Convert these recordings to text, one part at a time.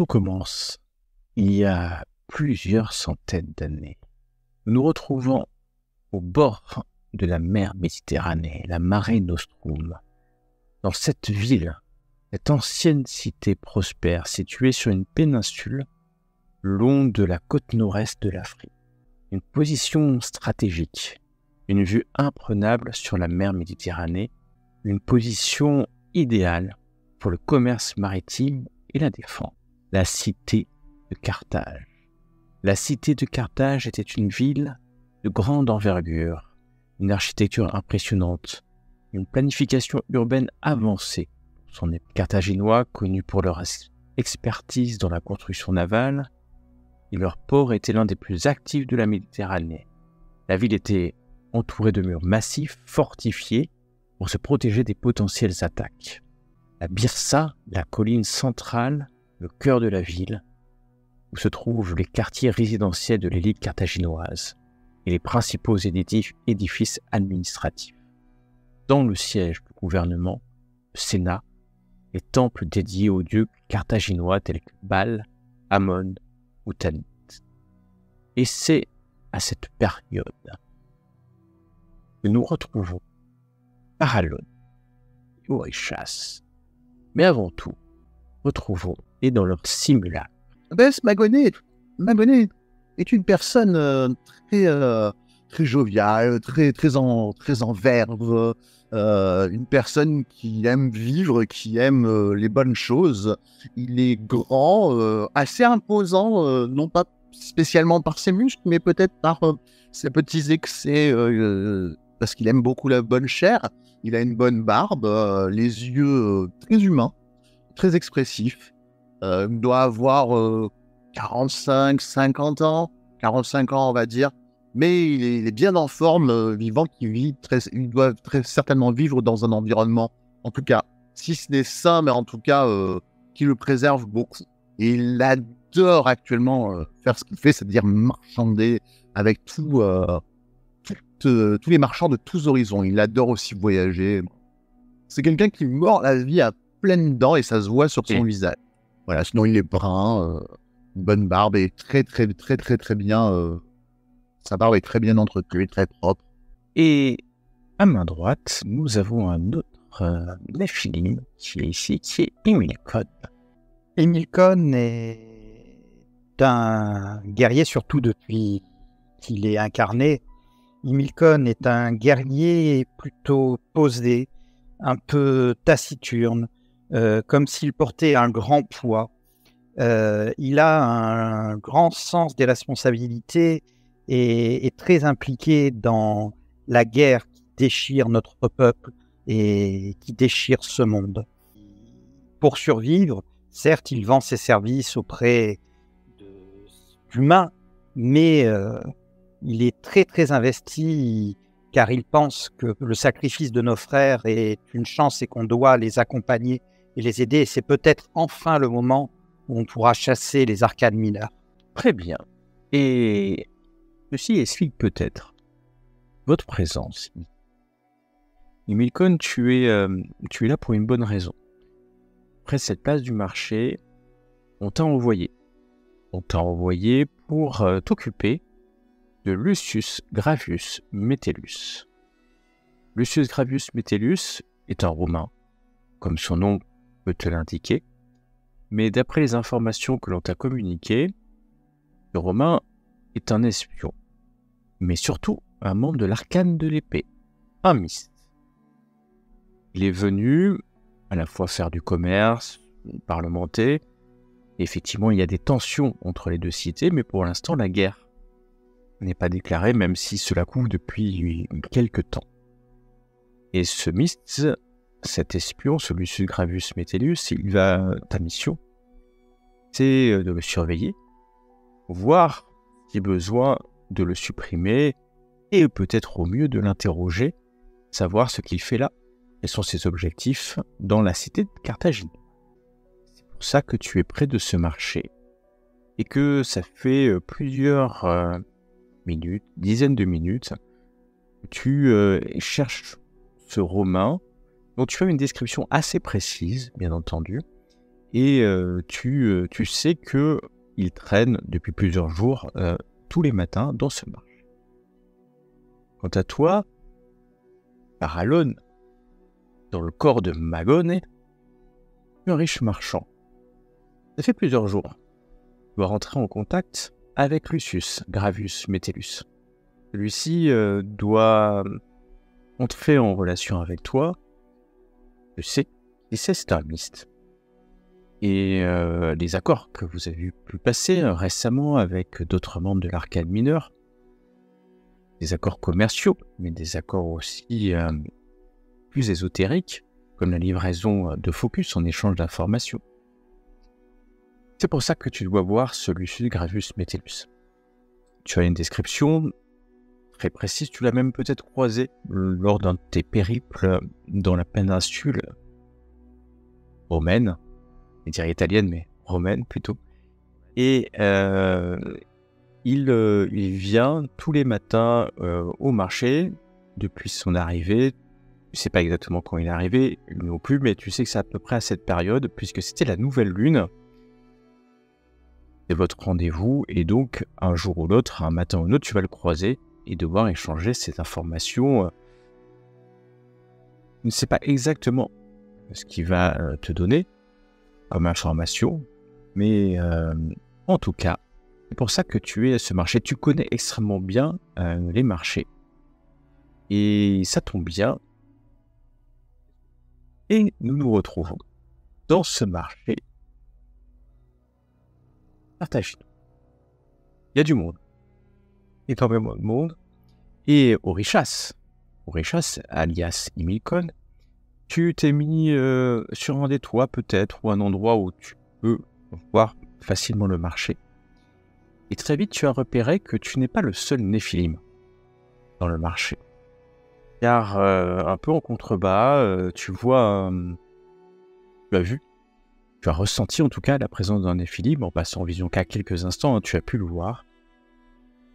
tout commence il y a plusieurs centaines d'années. Nous nous retrouvons au bord de la mer Méditerranée, la Mare Nostrum. Dans cette ville, cette ancienne cité prospère située sur une péninsule long de la côte nord-est de l'Afrique. Une position stratégique, une vue imprenable sur la mer Méditerranée, une position idéale pour le commerce maritime et la défense. La cité de Carthage. La cité de Carthage était une ville de grande envergure, une architecture impressionnante, une planification urbaine avancée. Son Carthaginois, connus pour leur expertise dans la construction navale, et leur port était l'un des plus actifs de la Méditerranée. La ville était entourée de murs massifs, fortifiés, pour se protéger des potentielles attaques. La Byrsa, la colline centrale, le cœur de la ville, où se trouvent les quartiers résidentiels de l'élite carthaginoise et les principaux édifices administratifs. Dans le siège du gouvernement, le Sénat, les temples dédiés aux dieux carthaginois tels que Baal, Amon ou Tanit. Et c'est à cette période que nous retrouvons Paralone et Orychas. Mais avant tout, retrouvons, et dans leur simulacre, Magonet est une personne très joviale, très en verve, une personne qui aime vivre, qui aime les bonnes choses. Il est grand, assez imposant, non pas spécialement par ses muscles, mais peut-être par ses petits excès, parce qu'il aime beaucoup la bonne chair. Il a une bonne barbe, les yeux très humains, très expressifs. Il doit avoir 45, 50 ans, 45 ans on va dire, mais il est bien en forme, vivant, il doit très certainement vivre dans un environnement, en tout cas, si ce n'est sain, mais en tout cas, qui le préserve beaucoup. Et il adore actuellement faire ce qu'il fait, c'est-à-dire marchander avec tous les marchands de tous horizons. Il adore aussi voyager. C'est quelqu'un qui mord la vie à pleines dents et ça se voit sur son visage. Voilà, sinon il est brun, une bonne barbe et très bien. Sa barbe est très bien entretenue, très propre. Et à main droite, nous avons un autre Néphilim qui est ici, qui est Himilcon. Himilcon est un guerrier, surtout depuis qu'il est incarné. Himilcon est un guerrier plutôt posé, un peu taciturne, comme s'il portait un grand poids. Il a un grand sens des responsabilités et est très impliqué dans la guerre qui déchire notre peuple et qui déchire ce monde. Pour survivre, certes, il vend ses services auprès d'humains, mais il est très investi car il pense que le sacrifice de nos frères est une chance et qu'on doit les accompagner et les aider. Et c'est peut-être enfin le moment où on pourra chasser les arcanes mineurs. Très bien. Et ceci explique peut-être votre présence. Himilcon, tu es là pour une bonne raison. Après cette place du marché, on t'a envoyé. On t'a envoyé pour t'occuper de Lucius Gravius Metellus. Lucius Gravius Metellus est un Romain, comme son nom peut te l'indiquer, mais d'après les informations que l'on t'a communiquées, le Romain est un espion, mais surtout un membre de l'arcane de l'épée, un myste. Il est venu à la fois faire du commerce, parlementer. Effectivement, il y a des tensions entre les deux cités, mais pour l'instant, la guerre n'est pas déclarée, même si cela couvre depuis quelque temps. Et ce myste, cet espion, ce Lucius Gravius Metellus, ta mission, c'est de le surveiller, voir s'il y a besoin de le supprimer, et peut-être au mieux de l'interroger, savoir ce qu'il fait là, quels sont ses objectifs dans la cité de Carthagine. C'est pour ça que tu es près de ce marché, et que ça fait plusieurs minutes, dizaines de minutes, tu cherches ce Romain, dont tu as une description assez précise, bien entendu, et tu sais que il traîne depuis plusieurs jours tous les matins dans ce marché. Quant à toi, Paralone, dans le corps de Magone, un riche marchand. Ça fait plusieurs jours. Tu dois rentrer en contact avec Lucius Gravius Metellus. Celui-ci doit entrer en relation avec toi. Je sais, c'est un mystère. Et les accords que vous avez pu passer récemment avec d'autres membres de l'Arcane mineur, des accords commerciaux, mais des accords aussi plus ésotériques, comme la livraison de focus en échange d'informations. C'est pour ça que tu dois voir ce Lucius Gravius Metellus. Tu as une description très précise, tu l'as même peut-être croisé lors d'un de tes périples dans la péninsule romaine, je vais dire italienne, mais romaine plutôt. Et il vient tous les matins au marché depuis son arrivée. Tu ne sais pas exactement quand il est arrivé, non plus, mais tu sais que c'est à peu près à cette période, puisque c'était la nouvelle lune. C'est votre rendez-vous, et donc un jour ou l'autre, un matin ou l'autre, tu vas le croiser et devoir échanger cette information. Tu ne sais pas exactement ce qu'il va te donner comme information, mais en tout cas, c'est pour ça que tu es à ce marché. Tu connais extrêmement bien les marchés. Et ça tombe bien. Et nous nous retrouvons dans ce marché Carthaginois. Il y a du monde. Énormément de monde. Et Orichas, alias Imilcon, tu t'es mis sur un des toits peut-être, ou un endroit où tu peux voir facilement le marché. Et très vite, tu as repéré que tu n'es pas le seul Néphilim dans le marché. Car un peu en contrebas, tu vois, tu as ressenti en tout cas la présence d'un Néphilim, en passant en vision qu'à quelques instants, hein, tu as pu le voir.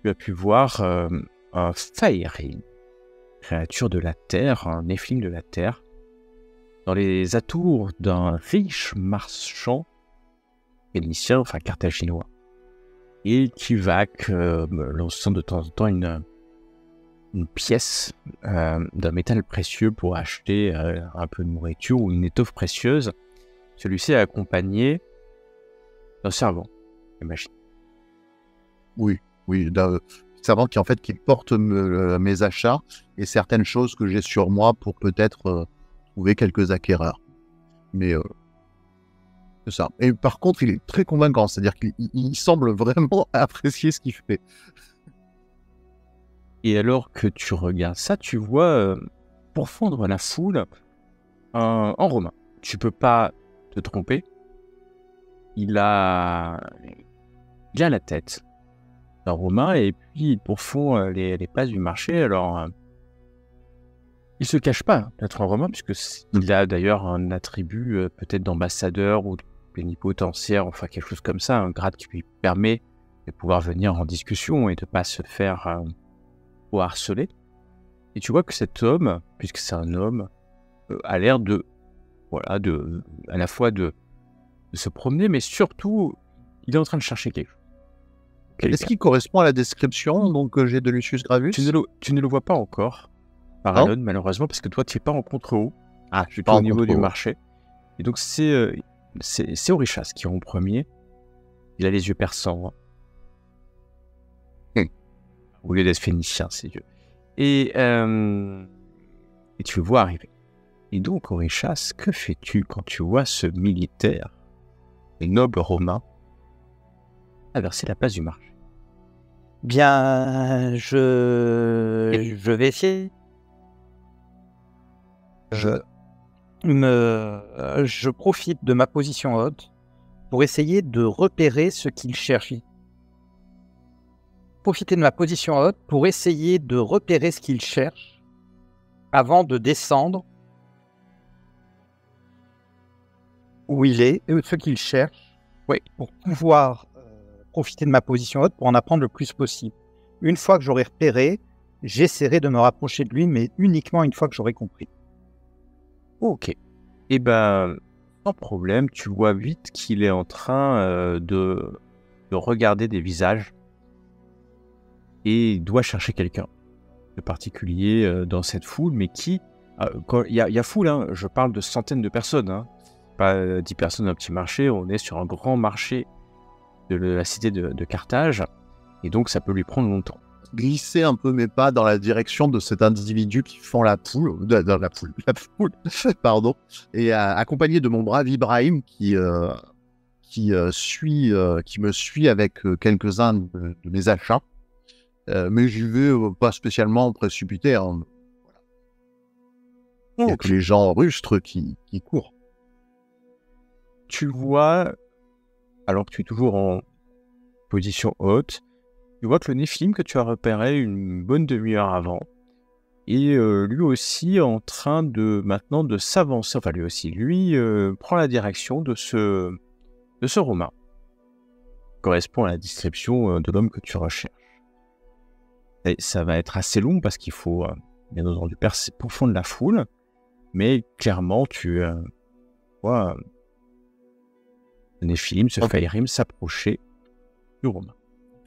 Tu as pu voir un Faerie, créature de la terre, un Néphilim de la terre, dans les atours d'un riche marchand phénicien, enfin carthaginois, et qui vaque, lançant de temps en temps une pièce d'un métal précieux pour acheter un peu de nourriture ou une étoffe précieuse. Celui-ci est accompagné d'un servant, j'imagine. Oui, d'un servant qui porte mes achats et certaines choses que j'ai sur moi pour peut-être trouver quelques acquéreurs. Mais c'est ça. Et par contre, il est très convaincant, c'est-à-dire qu'il semble vraiment apprécier ce qu'il fait. Et alors que tu regardes ça, tu vois pourfondre la foule en romain. Tu peux pas te tromper. Il a la tête d'un romain et puis il pourfond les places du marché. Alors, il se cache pas d'être un romain puisqu'il a d'ailleurs un attribut peut-être d'ambassadeur ou de plénipotentiaire, enfin quelque chose comme ça, un grade qui lui permet de pouvoir venir en discussion et de pas se faire harceler. Et tu vois que cet homme, puisque c'est un homme, a l'air à la fois de se promener, mais surtout, il est en train de chercher quelque chose. Est-ce qu'il correspond à la description donc, que j'ai de Lucius Gravius ? Tu ne le vois pas encore, Paralone, malheureusement, parce que toi, tu n'es pas en contre-haut. Je suis pas au niveau du marché. Et donc, c'est Orichas qui est en premier. Il a les yeux perçants. Au lieu d'être phénicien, ses yeux. Et tu le vois arriver. Et donc, Orichas, que fais-tu quand tu vois ce militaire, les nobles romains, traverser la place du marché ? Bien, je vais essayer. Je profite de ma position haute pour essayer de repérer ce qu'il cherche. Profiter de ma position haute pour essayer de repérer ce qu'il cherche avant de descendre où il est et ce qu'il cherche, pour pouvoir profiter de ma position haute pour en apprendre le plus possible. Une fois que j'aurai repéré, j'essaierai de me rapprocher de lui, mais uniquement une fois que j'aurai compris. Ok. Eh ben, sans problème, tu vois vite qu'il est en train de regarder des visages et il doit chercher quelqu'un de particulier dans cette foule, mais qui... Il y a foule, hein, je parle de centaines de personnes, hein, pas 10 personnes dans un petit marché, on est sur un grand marché de la cité de Carthage, et donc ça peut lui prendre longtemps. Glisser un peu mes pas dans la direction de cet individu qui fend la foule, pardon, et accompagné de mon brave Ibrahim qui me suit avec quelques-uns de mes achats, mais j'y vais pas spécialement précipité. Hein. Il y a que les gens rustres qui courent. Tu vois, alors que tu es toujours en position haute, tu vois que le Néphilim que tu as repéré une bonne demi-heure avant est lui aussi en train de s'avancer. Enfin, lui prend la direction de ce Romain. Correspond à la description de l'homme que tu recherches. Et ça va être assez long parce qu'il faut bien entendu percer pour fond de la foule, mais clairement tu vois le Néphilim, ce Fahirrim s'approcher du Romain.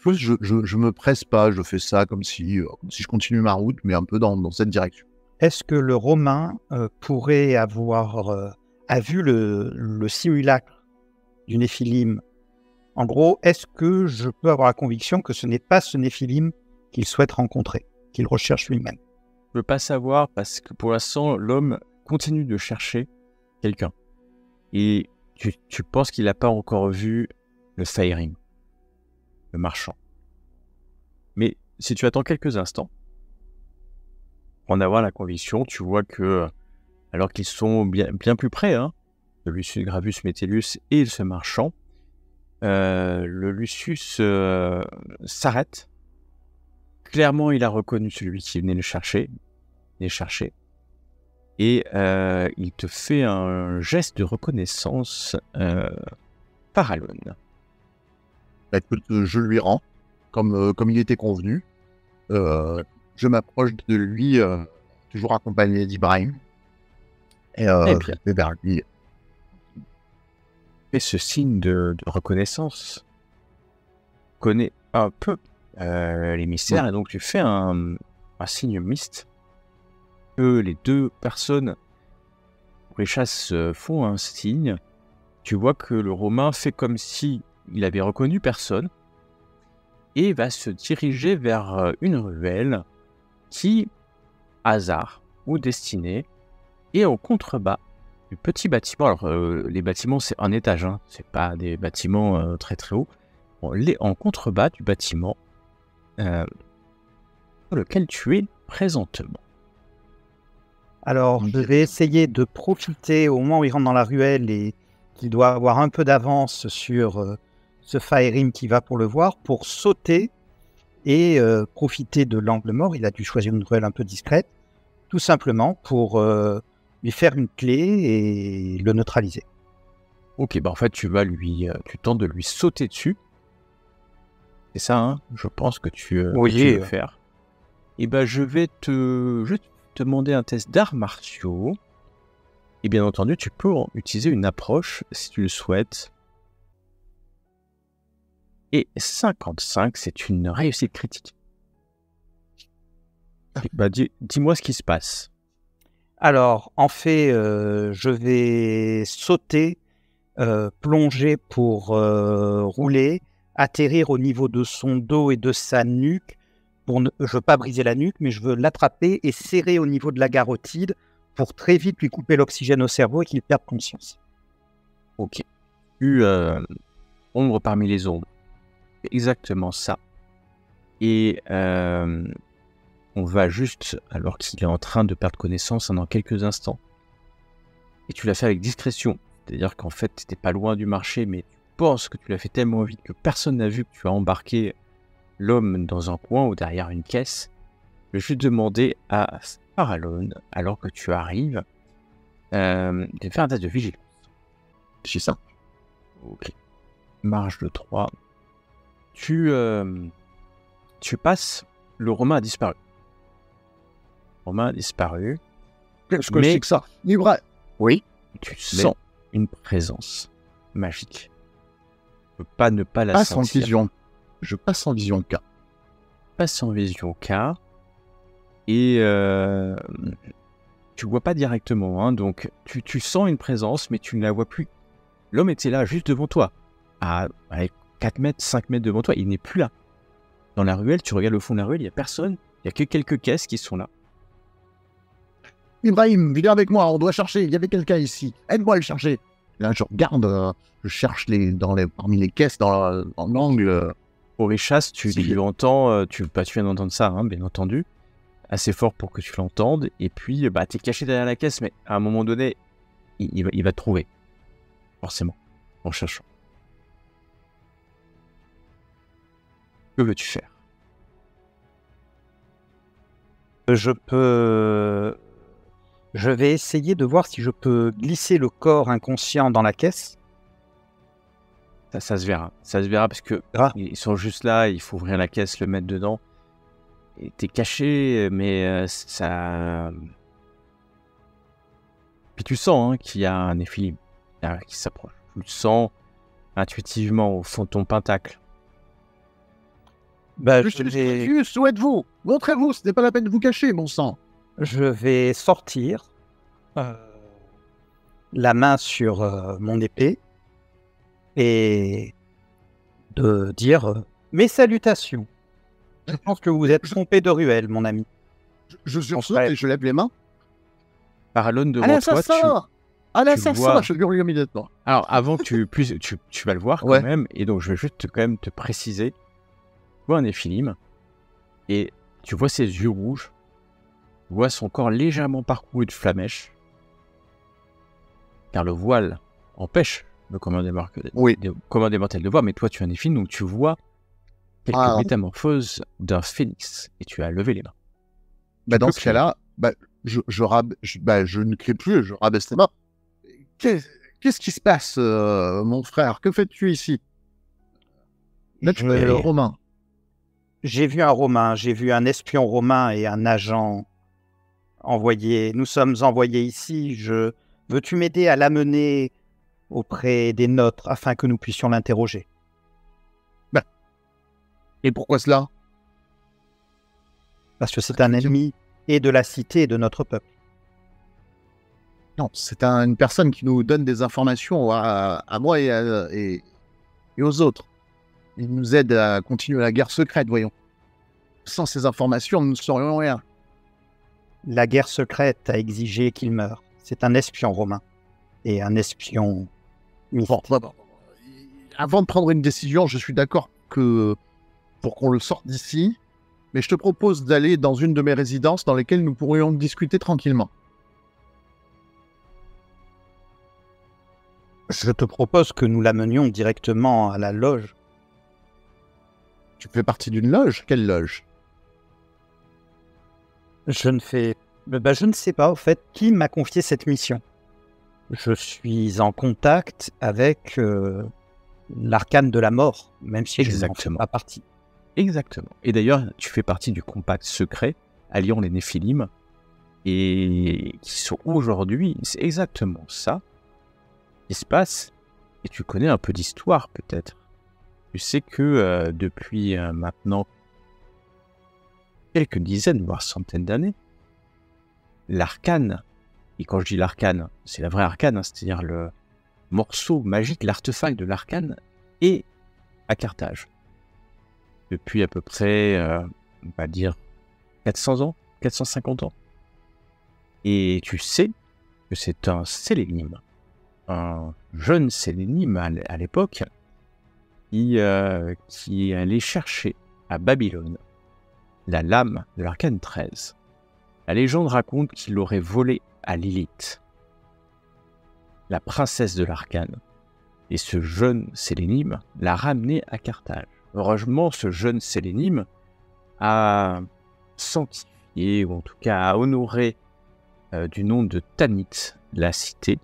Je me presse pas, je fais ça comme si je continuais ma route, mais un peu dans cette direction. Est-ce que le Romain pourrait avoir vu le simulacre du Néphilim? En gros, est-ce que je peux avoir la conviction que ce n'est pas ce Néphilim qu'il souhaite rencontrer, qu'il recherche lui-même? Je ne peux pas savoir parce que pour l'instant, l'homme continue de chercher quelqu'un. Et tu penses qu'il n'a pas encore vu le Fahirrim, le marchand. Mais si tu attends quelques instants, pour en avoir la conviction, tu vois que, alors qu'ils sont bien plus près, hein, le Lucius Gravus Metellus et ce marchand, le Lucius s'arrête. Clairement, il a reconnu celui qui venait le chercher. Et il te fait un geste de reconnaissance par Alon. Écoute, je lui rends, comme il était convenu. Je m'approche de lui, toujours accompagné d'Ibrahim. Et je vais vers lui. Fais ce signe de reconnaissance. Connais un peu les mystères, et donc tu fais un signe mixte. Que les deux personnes pour les chasses font un signe. Tu vois que le Romain fait comme si il avait reconnu personne et va se diriger vers une ruelle qui, hasard ou destinée, est en contrebas du petit bâtiment. Alors les bâtiments c'est un étage, hein, c'est pas des bâtiments très très hauts. En contrebas du bâtiment sur lequel tu es présentement. Alors, je vais essayer de profiter au moment où il rentre dans la ruelle et qu'il doit avoir un peu d'avance sur ce Fahirrim qui va pour le voir, pour sauter et profiter de l'angle mort. Il a dû choisir une ruelle un peu discrète, tout simplement pour lui faire une clé et le neutraliser. Ok, bah en fait, tu tentes de lui sauter dessus. C'est ça, hein, je pense que tu veux faire. Et ben, je vais te demander un test d'arts martiaux. Et bien entendu, tu peux utiliser une approche si tu le souhaites. Et 55, c'est une réussite critique. Bah, dis-moi ce qui se passe. Alors, en fait, je vais sauter, plonger pour rouler, atterrir au niveau de son dos et de sa nuque. Je ne veux pas briser la nuque, mais je veux l'attraper et serrer au niveau de la carotide pour très vite lui couper l'oxygène au cerveau et qu'il perde conscience. Ok. Ombre parmi les ombres. C'est exactement ça. Et on va juste, alors qu'il est en train de perdre connaissance dans quelques instants. Et tu l'as fait avec discrétion. C'est-à-dire qu'en fait, tu n'étais pas loin du marché, mais tu penses que tu l'as fait tellement vite que personne n'a vu que tu as embarqué l'homme dans un coin ou derrière une caisse. Je vais juste demander à Farallon, alors que tu arrives, de faire un test de vigilance. C'est ça. Ok. Marge de 3. Tu passes, le Romain a disparu. Qu'est-ce que c'est que ça? Libra. Oui. Tu sens une présence magique. Tu peux pas ne pas la Passe en sentir. vision. Je passe en vision K. Passe en vision K et tu vois pas directement, hein, donc tu sens une présence, mais tu ne la vois plus. L'homme était là, juste devant toi, à 4 mètres, 5 mètres devant toi, il n'est plus là. Dans la ruelle, tu regardes le fond de la ruelle, il n'y a personne, il n'y a que quelques caisses qui sont là. Ibrahim, viens avec moi, on doit chercher. Il y avait quelqu'un ici. Aide-moi à le chercher. Là, je regarde, je cherche parmi les caisses, dans l'angle. Orichas, tu l'entends, tu viens d'entendre ça, hein, bien entendu, assez fort pour que tu l'entendes, et puis tu es caché derrière la caisse, mais à un moment donné, il va te trouver, forcément, en cherchant. Que veux-tu faire? Je vais essayer de voir si je peux glisser le corps inconscient dans la caisse. Ça se verra. Ça se verra parce que ils sont juste là, il faut ouvrir la caisse, le mettre dedans. Et t'es caché, mais ça... Puis tu sens qu'il y a un Néphilim qui s'approche. Tu le sens intuitivement au fond de ton pentacle. Où êtes-vous? Montrez-vous, ce n'est pas la peine de vous cacher, mon sang. Je vais sortir la main sur mon épée et de dire mes salutations. Je pense que vous êtes trompé de ruelle, mon ami. Je sursaute et je lève les mains. Paralon devant toi, l'assassin, je hurle immédiatement. Alors, avant, tu vas le voir quand même, et donc je vais juste te préciser. Tu vois un Néphilim, et tu vois ses yeux rouges, tu vois son corps légèrement parcouru de flamèches, car le voile empêche le commandant mortel de voir, mais toi tu es un Néphilim, donc tu vois quelques métamorphoses d'un phénix, et tu as levé les mains. Dans ce cas-là, je ne crie plus, je rabaisse les mains. Qu'est-ce qui se passe, mon frère? Que fais-tu ici? Là, tu es romain. J'ai vu un romain, j'ai vu un espion romain et un agent envoyé. Nous sommes envoyés ici. Veux-tu m'aider à l'amener auprès des nôtres afin que nous puissions l'interroger? Et pourquoi cela? Parce que c'est un ennemi et de la cité et de notre peuple. Non, c'est une personne qui nous donne des informations à moi et aux autres. Il nous aide à continuer la guerre secrète, voyons. Sans ces informations, nous ne saurions rien. La guerre secrète a exigé qu'il meure. C'est un espion romain. Et un espion mystique. Avant de prendre une décision, je suis d'accord pour qu'on le sorte d'ici, mais je te propose d'aller dans une de mes résidences dans lesquelles nous pourrions discuter tranquillement. Je te propose que nous l'amenions directement à la loge. Tu fais partie d'une loge? Quelle loge? Je ne sais pas, au fait, qui m'a confié cette mission. Je suis en contact avec l'arcane de la mort, même si je n'en fais pas partie. Exactement. Et d'ailleurs, tu fais partie du compact secret alliant les Néphilim, et qui sont aujourd'hui, c'est exactement ça qui se passe, et tu connais un peu d'histoire peut-être. Tu sais que depuis maintenant quelques dizaines, voire centaines d'années, l'arcane, et quand je dis l'arcane, c'est la vraie arcane, hein, c'est-à-dire le morceau magique, l'artefact de l'arcane, est à Carthage. Depuis à peu près, on va dire, 400 ans, 450 ans. Et tu sais que c'est un sélénime, un jeune sélénime à l'époque, qui allait chercher à Babylone la lame de l'arcane 13. La légende raconte qu'il l'aurait volée à Lilith, la princesse de l'arcane. Et ce jeune sélénime l'a ramené à Carthage. Heureusement, ce jeune sélénime a sanctifié, ou en tout cas a honoré du nom de Tanit, la cité,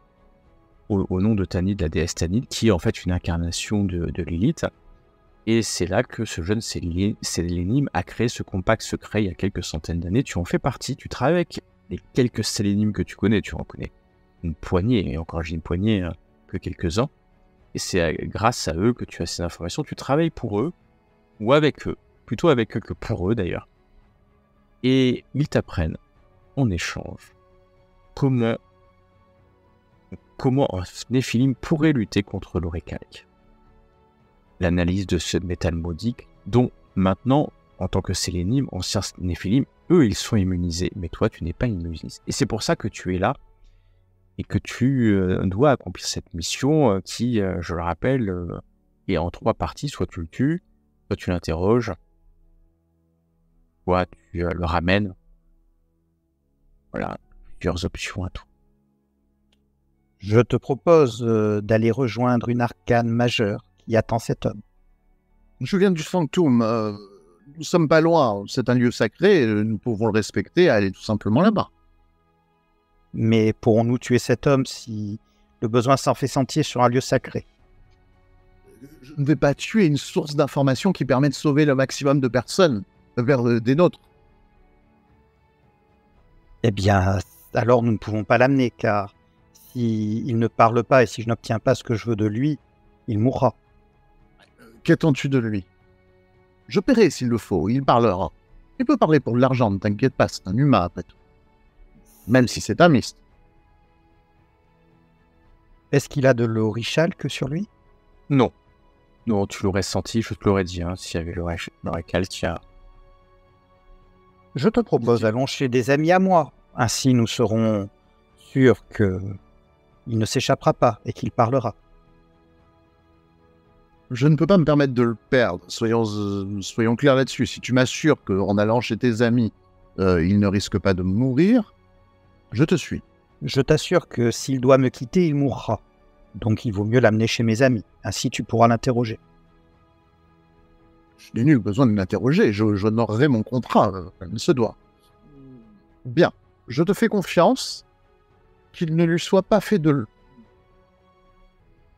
au nom de Tanit, la déesse Tanit, qui est en fait une incarnation de Lilith. Et c'est là que ce jeune sélénime a créé ce compact secret il y a quelques centaines d'années. Tu en fais partie, tu travailles avec les quelques sélénimes que tu connais en connais une poignée, et encore j'ai une poignée, que quelques-uns, et c'est grâce à eux que tu as ces informations. Tu travailles pour eux, ou avec eux, plutôt avec eux que pour eux d'ailleurs, et ils t'apprennent en échange comment un Néphilim pourrait lutter contre l'Orichalque. L'analyse de ce métal maudit, dont maintenant, en tant que Sélénim, anciens Néphilim, eux, ils sont immunisés, mais toi, tu n'es pas immunisé. Et c'est pour ça que tu es là, et que tu dois accomplir cette mission qui, je le rappelle, est en 3 parties. Soit tu le tues, soit tu l'interroges, soit tu le ramènes. Voilà, plusieurs options à tout. Je te propose d'aller rejoindre une arcane majeure qui attend cet homme. Je viens du Sanctum. Nous sommes pas loin. C'est un lieu sacré. Nous pouvons le respecter et aller tout simplement là-bas. Mais pourrons-nous tuer cet homme si le besoin s'en fait sentir sur un lieu sacré? Je ne vais pas tuer une source d'information qui permet de sauver le maximum de personnes vers des nôtres. Eh bien, alors nous ne pouvons pas l'amener, car s'il ne parle pas et si je n'obtiens pas ce que je veux de lui, il mourra. Qu'attends-tu de lui? Je paierai s'il le faut, il parlera. Il peut parler pour de l'argent, ne t'inquiète pas, c'est un humain après tout. Même si c'est un mist. Est-ce qu'il a de l'Orichalque sur lui? Non. Non, tu l'aurais senti, je te l'aurais dit, hein, s'il y avait l'Orichalque. Je te propose, allons chez des amis à moi. Ainsi, nous serons sûrs qu'il ne s'échappera pas et qu'il parlera. Je ne peux pas me permettre de le perdre. Soyons clairs là-dessus. Si tu m'assures qu'en allant chez tes amis, il ne risque pas de mourir, je te suis. Je t'assure que s'il doit me quitter, il mourra. Donc il vaut mieux l'amener chez mes amis. Ainsi, tu pourras l'interroger. Je n'ai nul besoin de l'interroger. J'honorerai mon contrat, comme il se doit. Bien. Je te fais confiance qu'il ne lui soit pas fait de...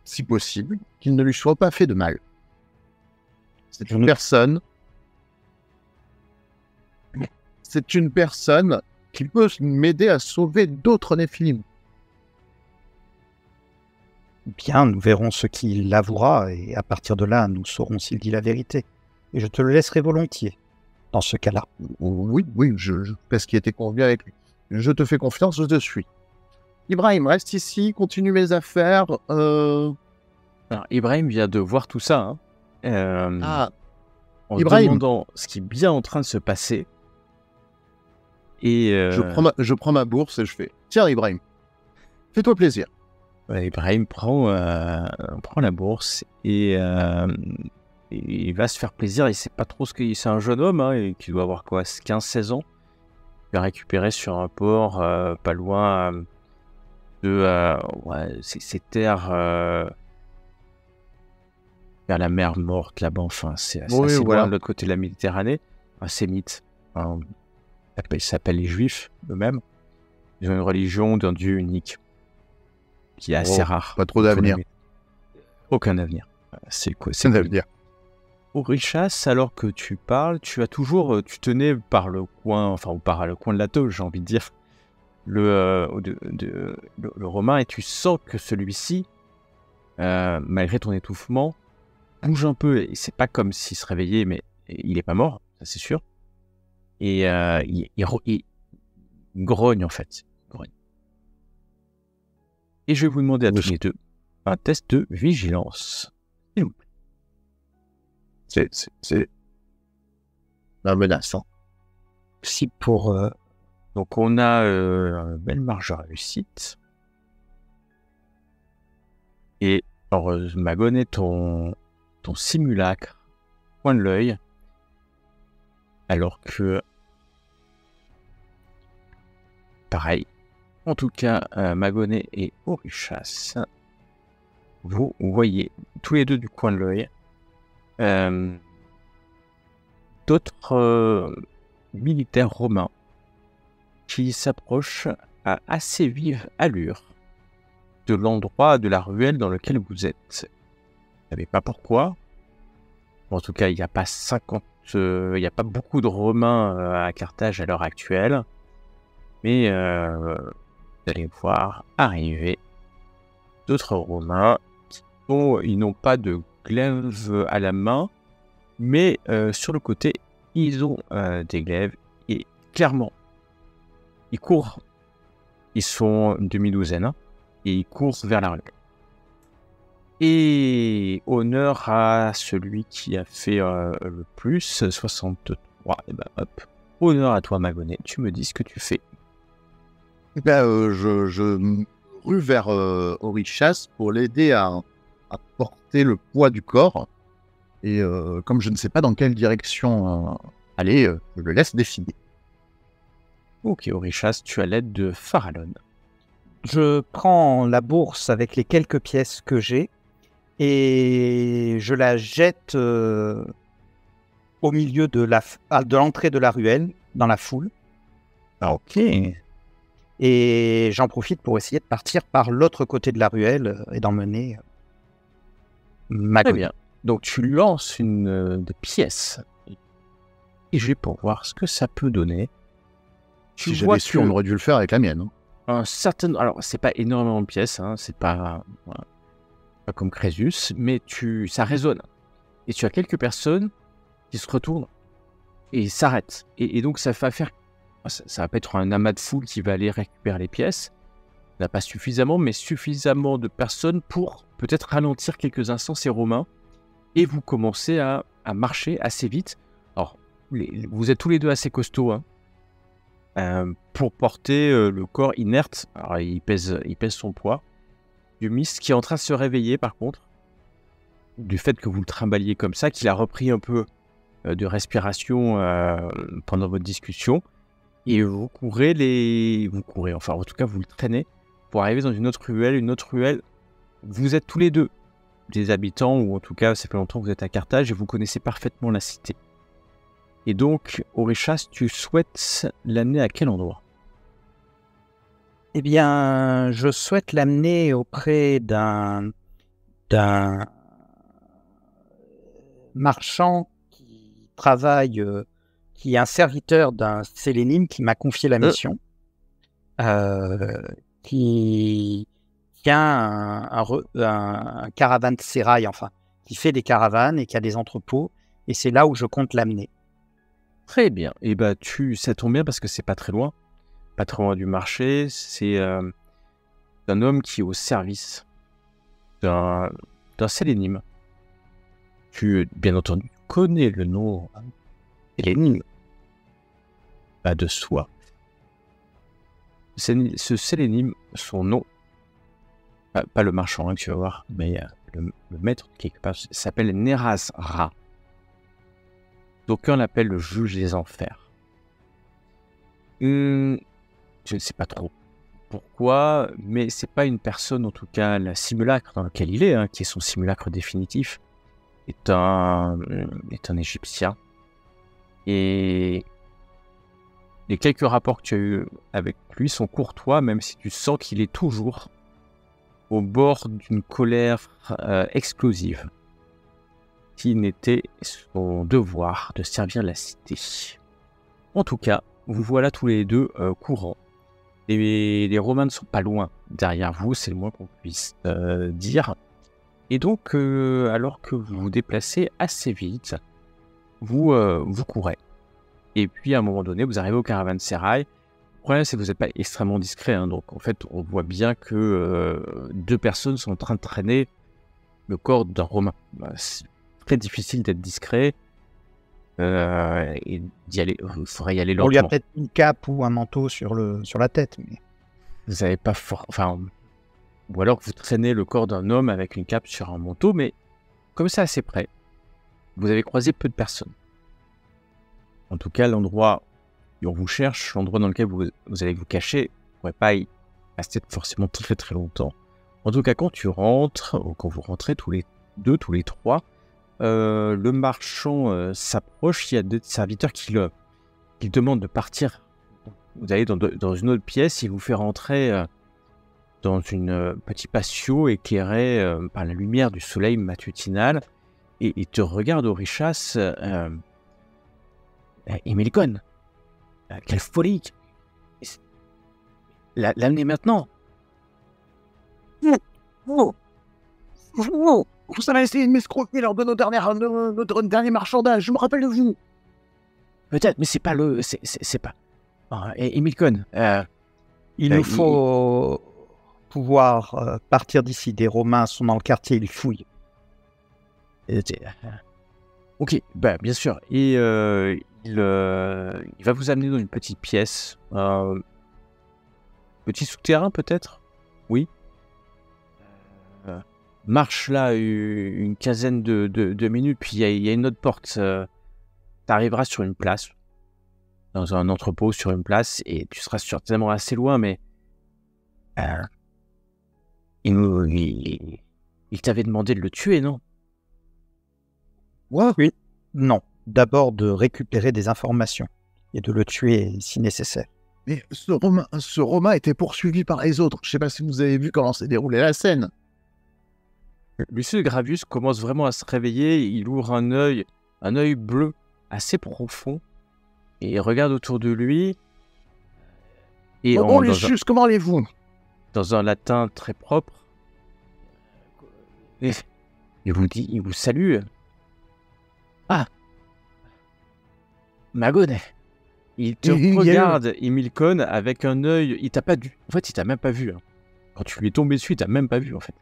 Si possible, qu'il ne lui soit pas fait de mal. C'est une personne... C'est une personne qui peut m'aider à sauver d'autres Néphilim. Bien, nous verrons ce qu'il avouera, et à partir de là, nous saurons s'il dit la vérité. Et je te le laisserai volontiers, dans ce cas-là. Oui, je fais ce qui était convenu avec lui. Je te fais confiance, je te suis. Ibrahim, reste ici, continue mes affaires. Alors, Ibrahim vient de voir tout ça, hein, en Ibrahim. demandant ce qui est bien en train de se passer. Et je prends ma bourse et je fais « Tiens, Ibrahim, fais-toi plaisir. » Ibrahim prend la bourse et il va se faire plaisir. Il sait pas trop ce que c'est, un jeune homme, hein, et qui doit avoir quoi, 15-16 ans. Il va récupérer sur un port pas loin de ces terres vers la mer Morte là-bas. Enfin, c'est assez loin de l'autre côté de la Méditerranée. Un sémite. Ils s'appellent les Juifs eux-mêmes. Ils ont une religion d'un Dieu unique qui est assez rare. Pas trop d'avenir. Aucun avenir. C'est quoi? C'est d'avenir. Aurichas, alors que tu parles, tu tenais par le coin, ou par le coin de la tôle, j'ai envie de dire, le Romain, et tu sens que celui-ci, malgré ton étouffement, bouge un peu. Et c'est pas comme s'il se réveillait, mais il est pas mort, ça c'est sûr. Et il grogne en fait. Et je vais vous demander à tous les deux un test de vigilance. S'il vous plaît. C'est la menace. Hein. Si pour... Donc on a une belle marge de réussite. Et alors, Magoné, ton simulacre, point de l'œil. Alors que... Pareil. En tout cas, Magoné et Aurichas, vous voyez tous les deux du coin de l'œil d'autres militaires romains qui s'approchent à assez vive allure de l'endroit de la ruelle dans lequel vous êtes. Vous ne savez pas pourquoi. En tout cas, il n'y a pas il n'y a pas beaucoup de Romains à Carthage à l'heure actuelle. Mais vous allez voir arriver d'autres Romains. Ils n'ont pas de glaive à la main, mais sur le côté, ils ont des glaives. Et clairement, ils courent. Ils sont une demi-douzaine, hein, et ils courent vers la rue. Et honneur à celui qui a fait le plus, 63. Et ben hop, honneur à toi, Magonnet. Tu me dis ce que tu fais. Je rue vers Orichas pour l'aider à porter le poids du corps. Et comme je ne sais pas dans quelle direction aller, je le laisse décider. Ok, Orichas, tu as l'aide de Farallon. Je prends la bourse avec les quelques pièces que j'ai et je la jette au milieu de l'entrée de la ruelle, dans la foule. Ah, ok. Et j'en profite pour essayer de partir par l'autre côté de la ruelle et d'emmener Très Magonnet. bien. Donc tu lances une des pièces. Et je vais pour voir ce que ça peut donner. Si j'avais su, on aurait dû le faire avec la mienne. Hein. Un certain... Alors, c'est pas énormément de pièces, hein, c'est pas, voilà, pas comme Crésus, mais ça résonne. Et tu as quelques personnes qui se retournent et s'arrêtent. Et donc, ça va faire... Ça va pas être un amas de foule qui va aller récupérer les pièces. Il n'y en a pas suffisamment, mais suffisamment de personnes pour peut-être ralentir quelques instants ces Romains. Et vous commencez à marcher assez vite. Alors, vous êtes tous les deux assez costauds, hein. Pour porter le corps inerte. Alors, il pèse son poids. Du Mist qui est en train de se réveiller, par contre, du fait que vous le trimballiez comme ça, qu'il a repris un peu de respiration pendant votre discussion. Et vous courez, enfin, en tout cas, vous le traînez pour arriver dans une autre ruelle. Vous êtes tous les deux des habitants, ou en tout cas, ça fait longtemps que vous êtes à Carthage et vous connaissez parfaitement la cité. Et donc, Orichas, tu souhaites l'amener à quel endroit ? Eh bien, je souhaite l'amener auprès d'un marchand qui travaille, qui est un serviteur d'un sélénime qui m'a confié la mission, qui tient un caravane de sérail, enfin, qui fait des caravanes et qui a des entrepôts, et c'est là où je compte l'amener. Très bien. Et bah, ça tombe bien parce que c'est pas très loin du marché. C'est un homme qui est au service d'un sélénime. Tu, bien entendu, connais le nom sélénime. Pas de soi. Ce sélénime, son nom, pas le marchand, hein, que tu vas voir, mais le maître quelque part, s'appelle Neraz Ra. D'aucuns l'appellent le juge des enfers. Je ne sais pas trop pourquoi, mais c'est pas une personne, en tout cas, le simulacre dans lequel il est, hein, qui est son simulacre définitif, est un Égyptien. Et les quelques rapports que tu as eus avec lui sont courtois, même si tu sens qu'il est toujours au bord d'une colère explosive, qui n'était son devoir de servir la cité. En tout cas, vous voilà tous les deux courants. Et les Romains ne sont pas loin derrière vous, c'est le moins qu'on puisse dire. Et donc, alors que vous vous déplacez assez vite, vous courez. Et puis, à un moment donné, vous arrivez au caravansérail. Le problème, c'est que vous n'êtes pas extrêmement discret. Hein, donc, en fait, on voit bien que deux personnes sont en train de traîner le corps d'un Romain. C'est très difficile d'être discret. Et d'y aller, il faudrait y aller lentement. On lui a peut-être une cape ou un manteau sur la tête. Mais... Vous n'avez pas ou alors que vous traînez le corps d'un homme avec une cape sur un manteau, mais comme c'est assez près, vous avez croisé peu de personnes. En tout cas, l'endroit où on vous cherche, l'endroit dans lequel vous allez vous cacher, vous ne pourrez pas y rester forcément très très longtemps. En tout cas, quand tu rentres, ou quand vous rentrez tous les deux, tous les trois, le marchand s'approche, il y a deux serviteurs qui demandent de partir. Vous allez dans une autre pièce, il vous fait rentrer dans une petit patio éclairé par la lumière du soleil matutinal, et il te regarde, Orichas, Emilcon, quelle folie! L'amener maintenant! Vous avez essayé de m'escroquer lors de notre dernier marchandage, je me rappelle de vous. Peut-être, mais c'est pas le... C'est pas... Et Milcon, Il nous faut pouvoir partir d'ici. Des Romains sont dans le quartier, ils fouillent. Ok, bah, bien sûr. Et il va vous amener dans une petite pièce. Petit souterrain, peut-être. Oui. Marche là une quinzaine de minutes, puis il y a une autre porte. Tu arriveras sur une place, dans un entrepôt, sur une place, et tu seras certainement assez loin, mais il t'avait demandé de le tuer, non? Quoi? Oui. Non. D'abord de récupérer des informations et de le tuer si nécessaire. Mais ce Romain était poursuivi par les autres. Je sais pas si vous avez vu comment s'est déroulée la scène. Lucius Gravius commence vraiment à se réveiller, il ouvre un œil bleu assez profond, et il regarde autour de lui, et Bon, Lucius, comment allez-vous? dans un latin très propre, et il vous salue. Ah, Magonet. Il te regarde, Milcon, avec un œil, il t'a pas vu. En fait, il t'a même pas vu. Hein. Quand tu lui es tombé dessus, il t'a même pas vu, en fait.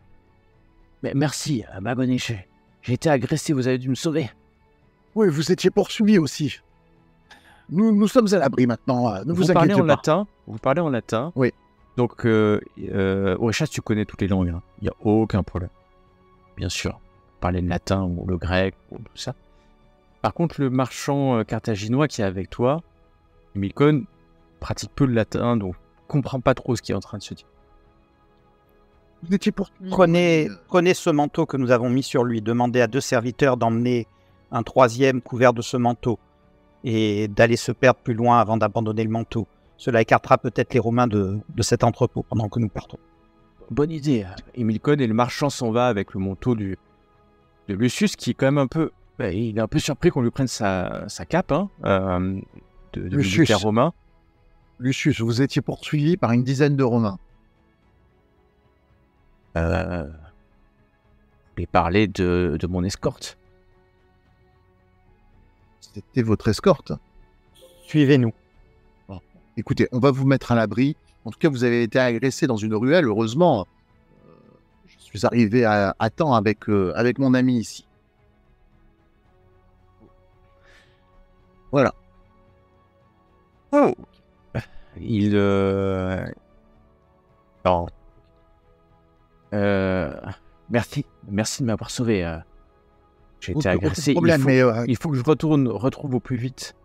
Mais merci, Magonet, j'ai été agressé, vous avez dû me sauver. Oui, vous étiez poursuivi aussi. Nous sommes à l'abri maintenant, ne vous inquiétez pas. Vous parlez en latin. Oui. Donc, Oréchas, tu connais toutes les langues, hein. Il n'y a aucun problème. Bien sûr. Vous parlez le latin ou le grec ou tout ça. Par contre, le marchand carthaginois qui est avec toi, Milcon, pratique peu le latin, donc comprend pas trop ce qui est en train de se dire. Vous étiez poursuivi. Prenez ce manteau que nous avons mis sur lui. Demandez à 2 serviteurs d'emmener un 3e couvert de ce manteau et d'aller se perdre plus loin avant d'abandonner le manteau. Cela écartera peut-être les Romains de cet entrepôt pendant que nous partons. Bonne idée. Milcon, et le marchand s'en va avec le manteau de Lucius, qui est quand même un peu... il est un peu surpris qu'on lui prenne sa cape, hein, de militaire romain. Lucius, vous étiez poursuivi par une dizaine de Romains. Vous voulez parler de mon escorte? C'était votre escorte. Suivez-nous. Bon. Écoutez, on va vous mettre à l'abri. En tout cas, vous avez été agressé dans une ruelle. Heureusement, je suis arrivé à temps avec mon ami ici. Voilà. Oh. Merci de m'avoir sauvé. J'ai été agressé. Problème, il faut que je retrouve au plus vite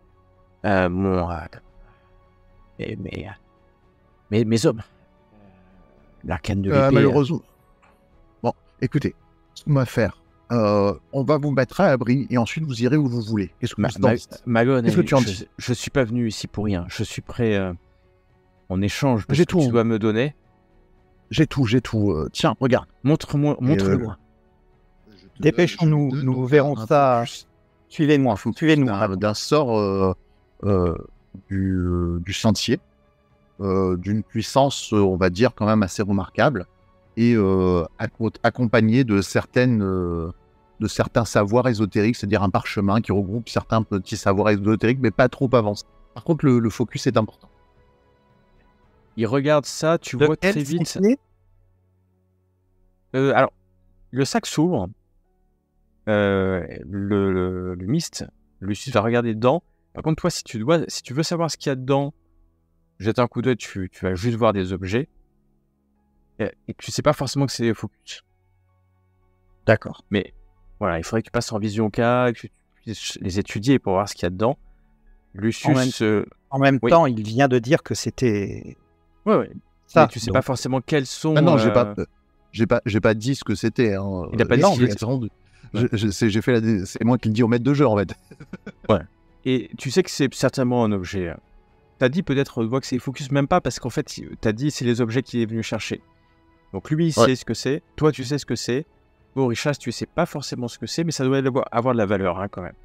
mes hommes. L'arcane de l'épée. Malheureusement. Bon, écoutez, ce qu'on va faire, on va vous mettre à l'abri et ensuite vous irez où vous voulez. Qu'est-ce que vous en dites? Magone, Qu'est-ce que tu en dis? Je suis pas venu ici pour rien. Je suis prêt en échange de ce J'ai que tout. tu dois me donner. J'ai tout. Tiens, regarde. Montre-le-moi. Dépêchons-nous, nous verrons ça. Suivez-moi. D'un sort du sentier, d'une puissance, on va dire, quand même assez remarquable, et accompagné de certains savoirs ésotériques, c'est-à-dire un parchemin qui regroupe certains petits savoirs ésotériques, mais pas trop avancés. Par contre, le focus est important. Il regarde ça, tu vois très vite. Alors, le sac s'ouvre. Le mist, Lucius va regarder dedans. Par contre, toi, si tu veux savoir ce qu'il y a dedans, jette un coup d'œil, tu vas juste voir des objets. Et tu sais pas forcément que c'est des focus. D'accord. Mais voilà, il faudrait que tu passes en vision K, que tu puisses les étudier pour voir ce qu'il y a dedans. Lucius... En même temps, il vient de dire que c'était... Ouais. Ça, mais tu sais pas forcément quels sont... Ah non, j'ai pas dit ce que c'était. Hein. Il n'a pas dit ce que c'était. J'ai fait c'est moi qui le dis au maître de jeu, en fait. Ouais. Et tu sais que c'est certainement un objet. T'as dit peut-être, voit que c'est focus, même pas, parce qu'en fait, t'as dit c'est les objets qu'il est venu chercher. Donc lui, il sait ce que c'est. Toi, tu sais ce que c'est. Oréchas, tu sais pas forcément ce que c'est, mais ça doit avoir de la valeur, hein, quand même.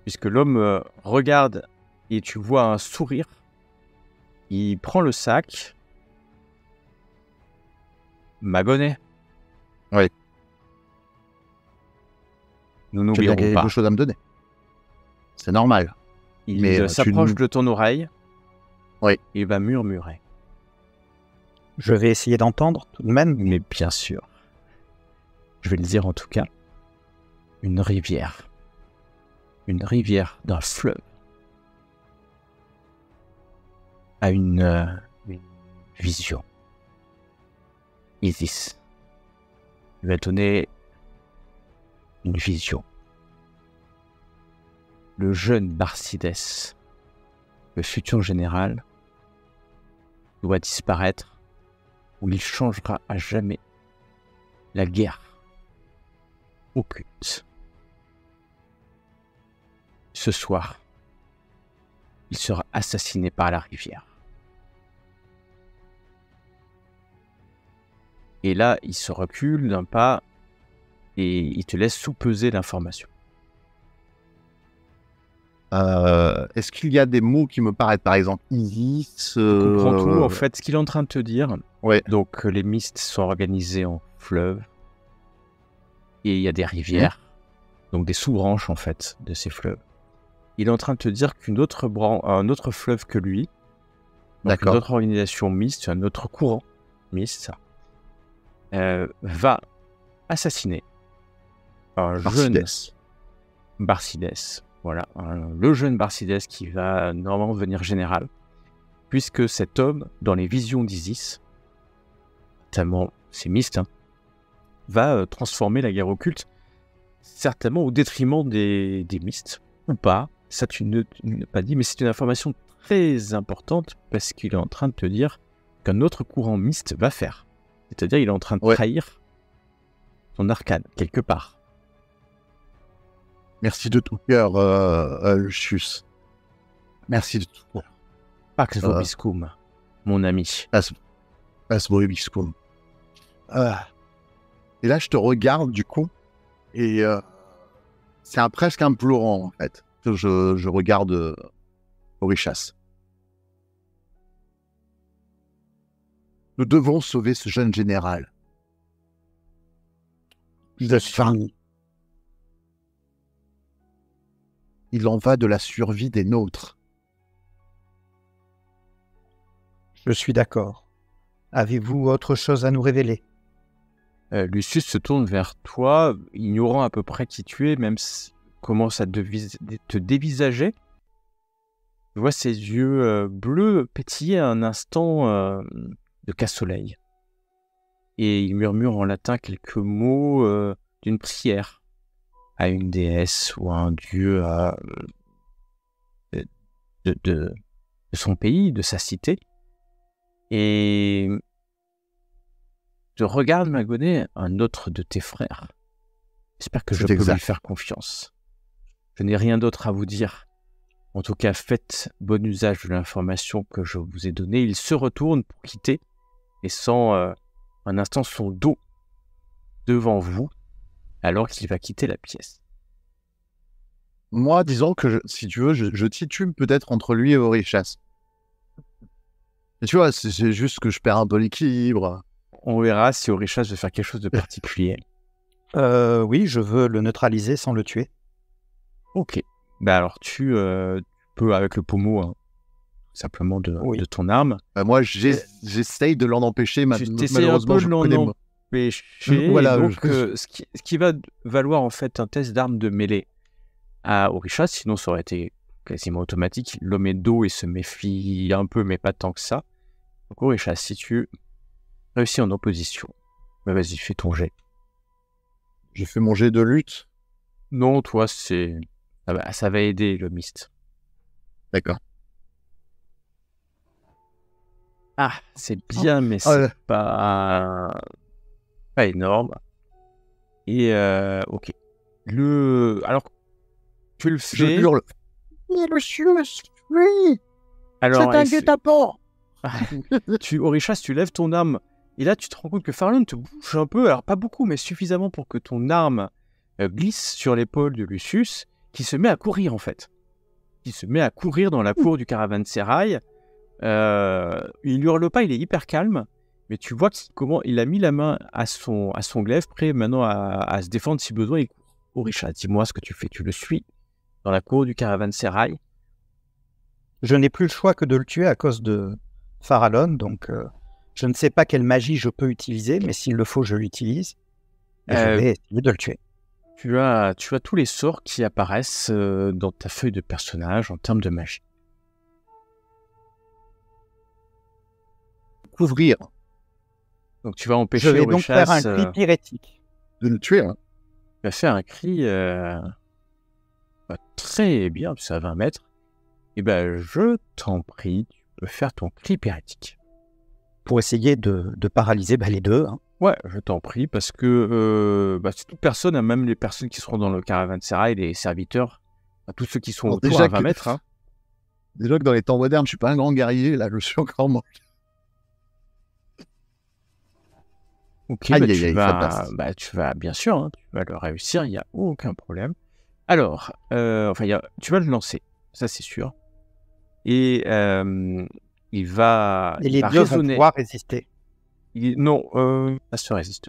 Puisque l'homme regarde et tu vois un sourire. Il prend le sac. Magonet, Oui. Nous Tu as bien n'oublierons quelque pas. chose à me donner. C'est normal. Il Mais, s'approche de ton oreille. Oui. Il va murmurer. Je vais essayer d'entendre tout de même. Mais bien sûr. Je vais le dire en tout cas. Une rivière. Une rivière d'un fleuve. A une vision. Isis. Il va donner une vision. Le jeune Barcidès, le futur général, doit disparaître ou il changera à jamais la guerre occulte. Ce soir, il sera assassiné par la rivière. Et là, il se recule d'un pas et il te laisse sous-peser l'information. Est-ce qu'il y a des mots qui me paraissent, par exemple, Isis Tu comprends tout, en fait, ce qu'il est en train de te dire. Ouais. Donc, les mystes sont organisés en fleuves. Et il y a des rivières. Donc, des sous-branches, en fait, de ces fleuves. Il est en train de te dire un autre fleuve que lui, donc une autre organisation mixte, un autre courant mixte, va assassiner un jeune Barcidès. Voilà, le jeune Barcidès qui va normalement devenir général, puisque cet homme, dans les visions d'Isis, notamment c'est mystes, va transformer la guerre occulte, certainement au détriment des mystes, ou pas. Ça, tu ne l'as pas dit, mais c'est une information très importante parce qu'il est en train de te dire qu'un autre courant mixte va faire. C'est-à-dire qu'il est en train de trahir son arcane, quelque part. Merci de tout cœur, Lucius. Merci de tout cœur. Pax vobiscum, mon ami. Pax vobiscum. Et là, je te regarde, du coup, et c'est presque implorant, en fait. Je regarde Orishas. Nous devons sauver ce jeune général. Il en va de la survie des nôtres. Je suis d'accord. Avez-vous autre chose à nous révéler? Lucius se tourne vers toi, ignorant à peu près qui tu es, même commence à te dévisager. Tu vois ses yeux bleus pétiller un instant de casse-soleil. Et il murmure en latin quelques mots d'une prière à une déesse ou à un dieu de son pays, de sa cité. Et te regarde, Magonet, un autre de tes frères. J'espère que je peux lui faire confiance. Je n'ai rien d'autre à vous dire. En tout cas, faites bon usage de l'information que je vous ai donnée. Il se retourne pour quitter, laissant un instant son dos devant vous, alors qu'il va quitter la pièce. Moi, disons que, si tu veux, je titube peut-être entre lui et Orishas. Et tu vois, c'est juste que je perds un peu l'équilibre. On verra si Orishas veut faire quelque chose de particulier. Oui, je veux le neutraliser sans le tuer. Ok. Bah alors, tu peux, avec le pommeau, simplement de ton arme. Moi, j'essaye de l'en empêcher, malheureusement. Tu essaies un peu de l'en empêcher. Voilà, donc, ce qui va valoir en fait un test d'arme de mêlée à Orishas, sinon ça aurait été quasiment automatique. Il le met dos et se méfie un peu, mais pas tant que ça. Donc Orishas, si tu réussis en opposition, bah vas-y, fais ton jet. Je fais mon jet de lutte. Non, toi, ça va aider le mist. D'accord. Ah, c'est bien, mais c'est pas énorme. Et ok. Alors, tu le fais. Je hurle. Mais monsieur, oui. Alors, c'est un guet-apens. Orishas, tu lèves ton arme. Et là, tu te rends compte que Farlon te bouge un peu. Alors, pas beaucoup, mais suffisamment pour que ton arme glisse sur l'épaule de Lucius, qui se met à courir, en fait. Qui se met à courir dans la cour du caravansérail. Il hurle pas, il est hyper calme. Mais tu vois comment il a mis la main à son glaive, prêt maintenant à se défendre si besoin. Il court. Orisha, dis-moi ce que tu fais. Tu le suis dans la cour du caravansérail. Je n'ai plus le choix que de le tuer à cause de Farallon, donc je ne sais pas quelle magie je peux utiliser, mais s'il le faut, je l'utilise. Et je vais essayer de le tuer. Tu as tous les sorts qui apparaissent dans ta feuille de personnage en termes de magie. Couvrir. Donc tu vas empêcher Je vais donc Orishas, faire un cri pyrétique. De le tuer. Hein. Tu vas faire un cri très bien, c'est à 20 mètres. Et ben je t'en prie, tu peux faire ton cri pyrétique. Pour essayer de paralyser les deux. Hein. Ouais, je t'en prie, parce que c'est toute personne, hein, même les personnes qui seront dans le caravansérail, les serviteurs, tous ceux qui sont Alors, autour déjà à 20 mètres. Hein. Déjà que dans les temps modernes, je suis pas un grand guerrier, là je suis encore mort. Ok, Aïe, tu aïe, aïe, ça passe. vas, bien sûr, hein, tu vas le réussir, il n'y a aucun problème. Alors, tu vas le lancer, ça c'est sûr. Et il va Et les va deux vont résonner. pouvoir résister. Non, ça se résiste.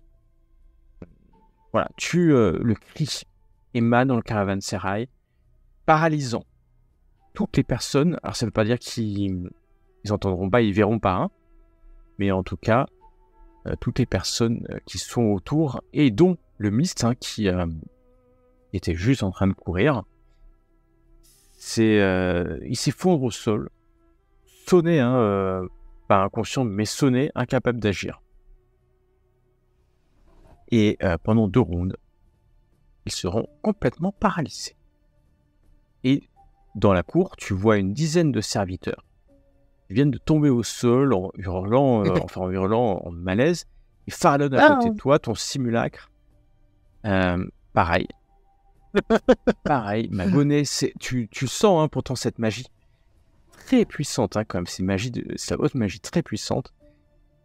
Voilà, le cri émane dans le caravansérail, paralysant toutes les personnes. Alors ça ne veut pas dire qu'ils entendront pas, ils verront pas, hein, mais en tout cas, toutes les personnes qui sont autour, et dont le mist qui était juste en train de courir, il s'effondre au sol, sonné par inconscient, mais sonné, incapable d'agir. Et pendant 2 rounds, ils seront complètement paralysés. Et dans la cour, tu vois une dizaine de serviteurs qui viennent de tomber au sol en hurlant, en malaise. Et Farallon à côté de toi, ton simulacre, pareil. Pareil, Magoné, tu sens pourtant cette magie très puissante, quand même. C'est la haute magie très puissante.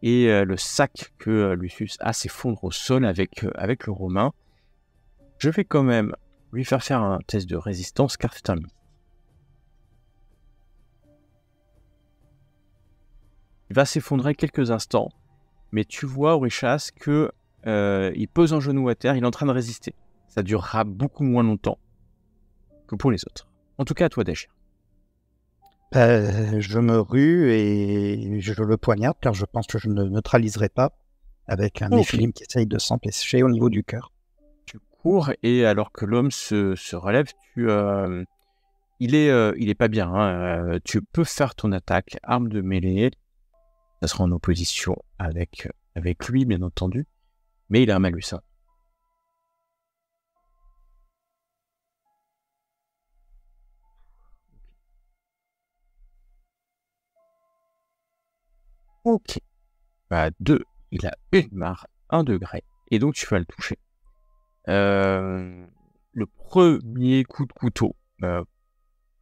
Et le sac que Lucius a s'effondre au sol avec le Romain. Je vais quand même lui faire un test de résistance car c'est un mythe. Il va s'effondrer quelques instants, mais tu vois, Orishas, que il pose un genou à terre, il est en train de résister. Ça durera beaucoup moins longtemps que pour les autres. En tout cas, à toi d'agir. Je me rue et je le poignarde car je pense que je ne neutraliserai pas avec un Néphilim qui essaye de s'empêcher au niveau du cœur. Tu cours et alors que l'homme se relève, il est pas bien. Tu peux faire ton attaque, arme de mêlée. Ça sera en opposition avec lui, bien entendu. Mais il a un malus. Ok. 2, il a une marre, 1 degré. Et donc tu vas le toucher. Le premier coup de couteau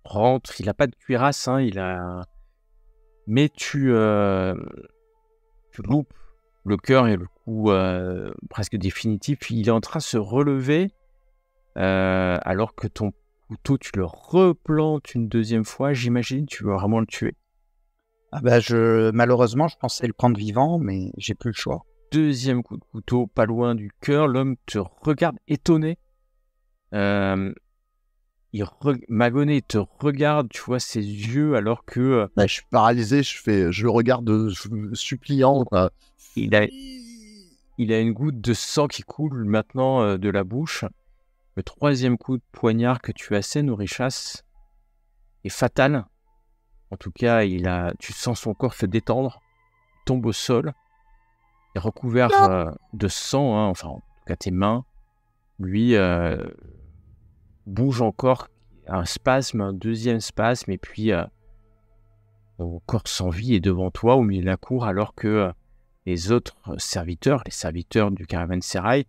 rentre. Il n'a pas de cuirasse, mais tu loupes le cœur et le coup presque définitif. Il est en train de se relever alors que ton couteau, tu le replantes une deuxième fois. J'imagine, tu veux vraiment le tuer. Malheureusement, je pensais le prendre vivant, mais j'ai plus le choix. Deuxième coup de couteau, pas loin du cœur. L'homme te regarde étonné. Magoné te regarde, tu vois ses yeux, alors que... je suis paralysé, je le regarde suppliant. Quoi. Il a une goutte de sang qui coule maintenant de la bouche. Le troisième coup de poignard que tu assènes, Orishas, est fatal. En tout cas, tu sens son corps se détendre, tombe au sol, est recouvert de sang, en tout cas tes mains. Lui bouge encore, un spasme, un deuxième spasme, et puis ton corps sans vie est devant toi au milieu de la cour, alors que les autres serviteurs, les serviteurs du caravansérail,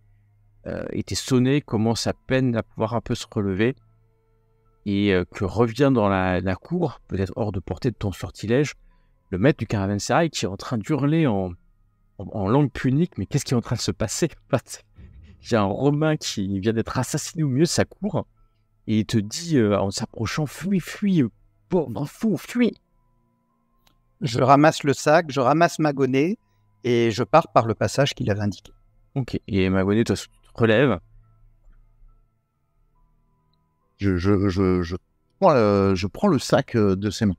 étaient sonnés, commencent à peine à pouvoir un peu se relever, et que revient dans la cour, peut-être hors de portée de ton sortilège, le maître du caravansérail qui est en train d'hurler en langue punique. Mais qu'est-ce qui est en train de se passer? Il y a un Romain qui vient d'être assassiné au milieu de sa cour, et il te dit en s'approchant, fuis, pauvre fou, fuis. Je ramasse le sac, je ramasse Magoné, et je pars par le passage qu'il avait indiqué. Ok. Et Magone, toi, tu te relèves. Je prends le sac de ses mains.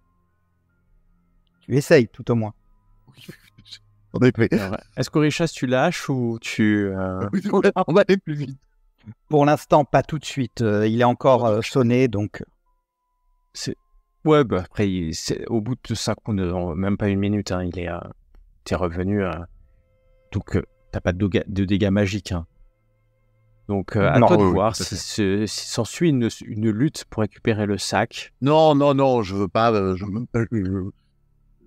Tu essayes, tout au moins. En effet. Alors, est-ce qu'Orichas, tu lâches ou tu... On va aller plus vite. Pour l'instant, pas tout de suite. Il est encore sonné, donc... Ouais, bah après, au bout de 5 secondes, même pas une minute, hein, t'es revenu. Donc, t'as pas de dégâts magiques. Hein. Donc, à Non, toi de oui, voir tout à si fait. s'ensuit une lutte pour récupérer le sac. Non, je veux pas.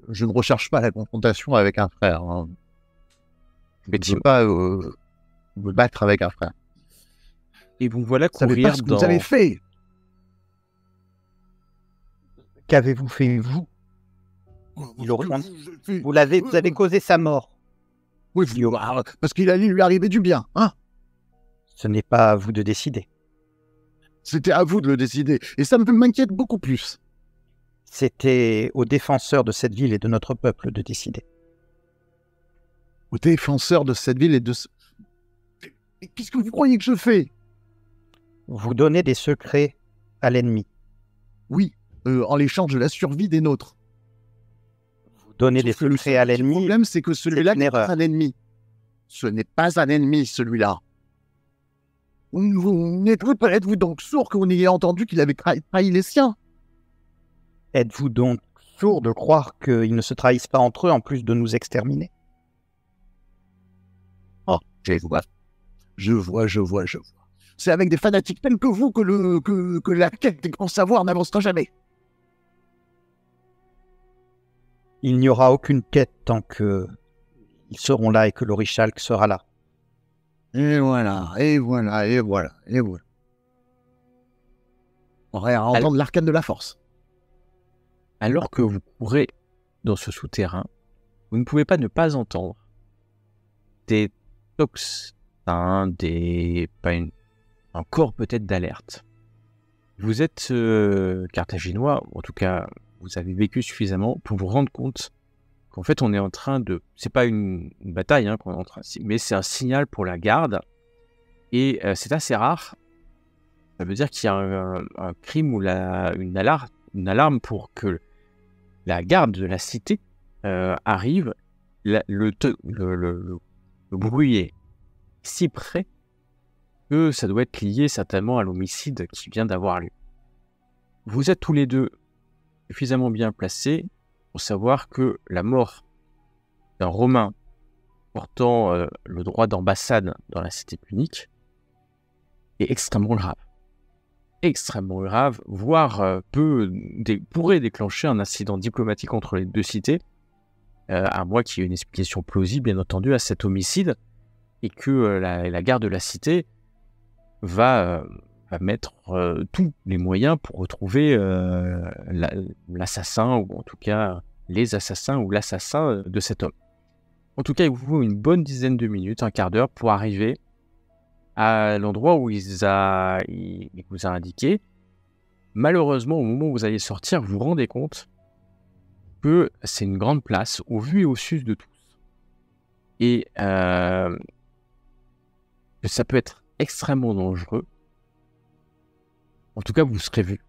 Je ne recherche pas la confrontation avec un frère. Hein. Je ne veux pas me battre avec un frère. Et vous voilà Vous savez pas courir ce que vous avez fait. Qu'avez-vous fait, vous? Vous avez causé sa mort. Oui, parce qu'il allait lui arriver du bien. Hein, Ce n'est pas à vous de décider. c'était à vous de le décider. Et ça m'inquiète beaucoup plus. C'était aux défenseurs de cette ville et de notre peuple de décider. Aux défenseurs de cette ville et de... Mais qu'est-ce que vous croyez que je fais? Vous donnez des secrets à l'ennemi. Oui, en l'échange de la survie des nôtres. Vous donnez Sauf des que le secrets à l'ennemi. Le problème, c'est que celui-là une n'est pas erreur. un ennemi. Ce n'est pas un ennemi, celui-là. Êtes-vous donc sourd que vous n'ayez entendu qu'il avait trahi les siens? Êtes-vous donc sourd de croire qu'ils ne se trahissent pas entre eux en plus de nous exterminer? Oh, je vois. C'est avec des fanatiques tels que vous que la quête des grands savoirs n'avancera jamais. Il n'y aura aucune quête tant que ils seront là et que l'Orichalque sera là. Et voilà. On va entendre l'arcane de la force. Alors que vous courez dans ce souterrain, vous ne pouvez pas ne pas entendre des tocs, un corps peut-être d'alerte. Vous êtes carthaginois, ou en tout cas, vous avez vécu suffisamment pour vous rendre compte qu'en fait, on est en train de... C'est pas une bataille, hein, qu'on est en train... mais c'est un signal pour la garde, et c'est assez rare. Ça veut dire qu'il y a un crime ou une alarme pour que la garde de la cité arrive. Le bruit est si près que ça doit être lié certainement à l'homicide qui vient d'avoir lieu. Vous êtes tous les deux suffisamment bien placés pour savoir que la mort d'un Romain portant le droit d'ambassade dans la cité punique est extrêmement grave, voire pourrait déclencher un incident diplomatique entre les deux cités, à moins qu'il y ait une explication plausible, bien entendu, à cet homicide, et que la garde de la cité va mettre tous les moyens pour retrouver l'assassin, ou en tout cas les assassins ou l'assassin de cet homme. En tout cas, il vous faut une bonne dizaine de minutes, un quart d'heure, pour arriver à l'endroit où il vous a indiqué. Malheureusement, au moment où vous allez sortir, vous vous rendez compte que c'est une grande place au vu et au su de tous. Et que ça peut être extrêmement dangereux. En tout cas, vous serez vu.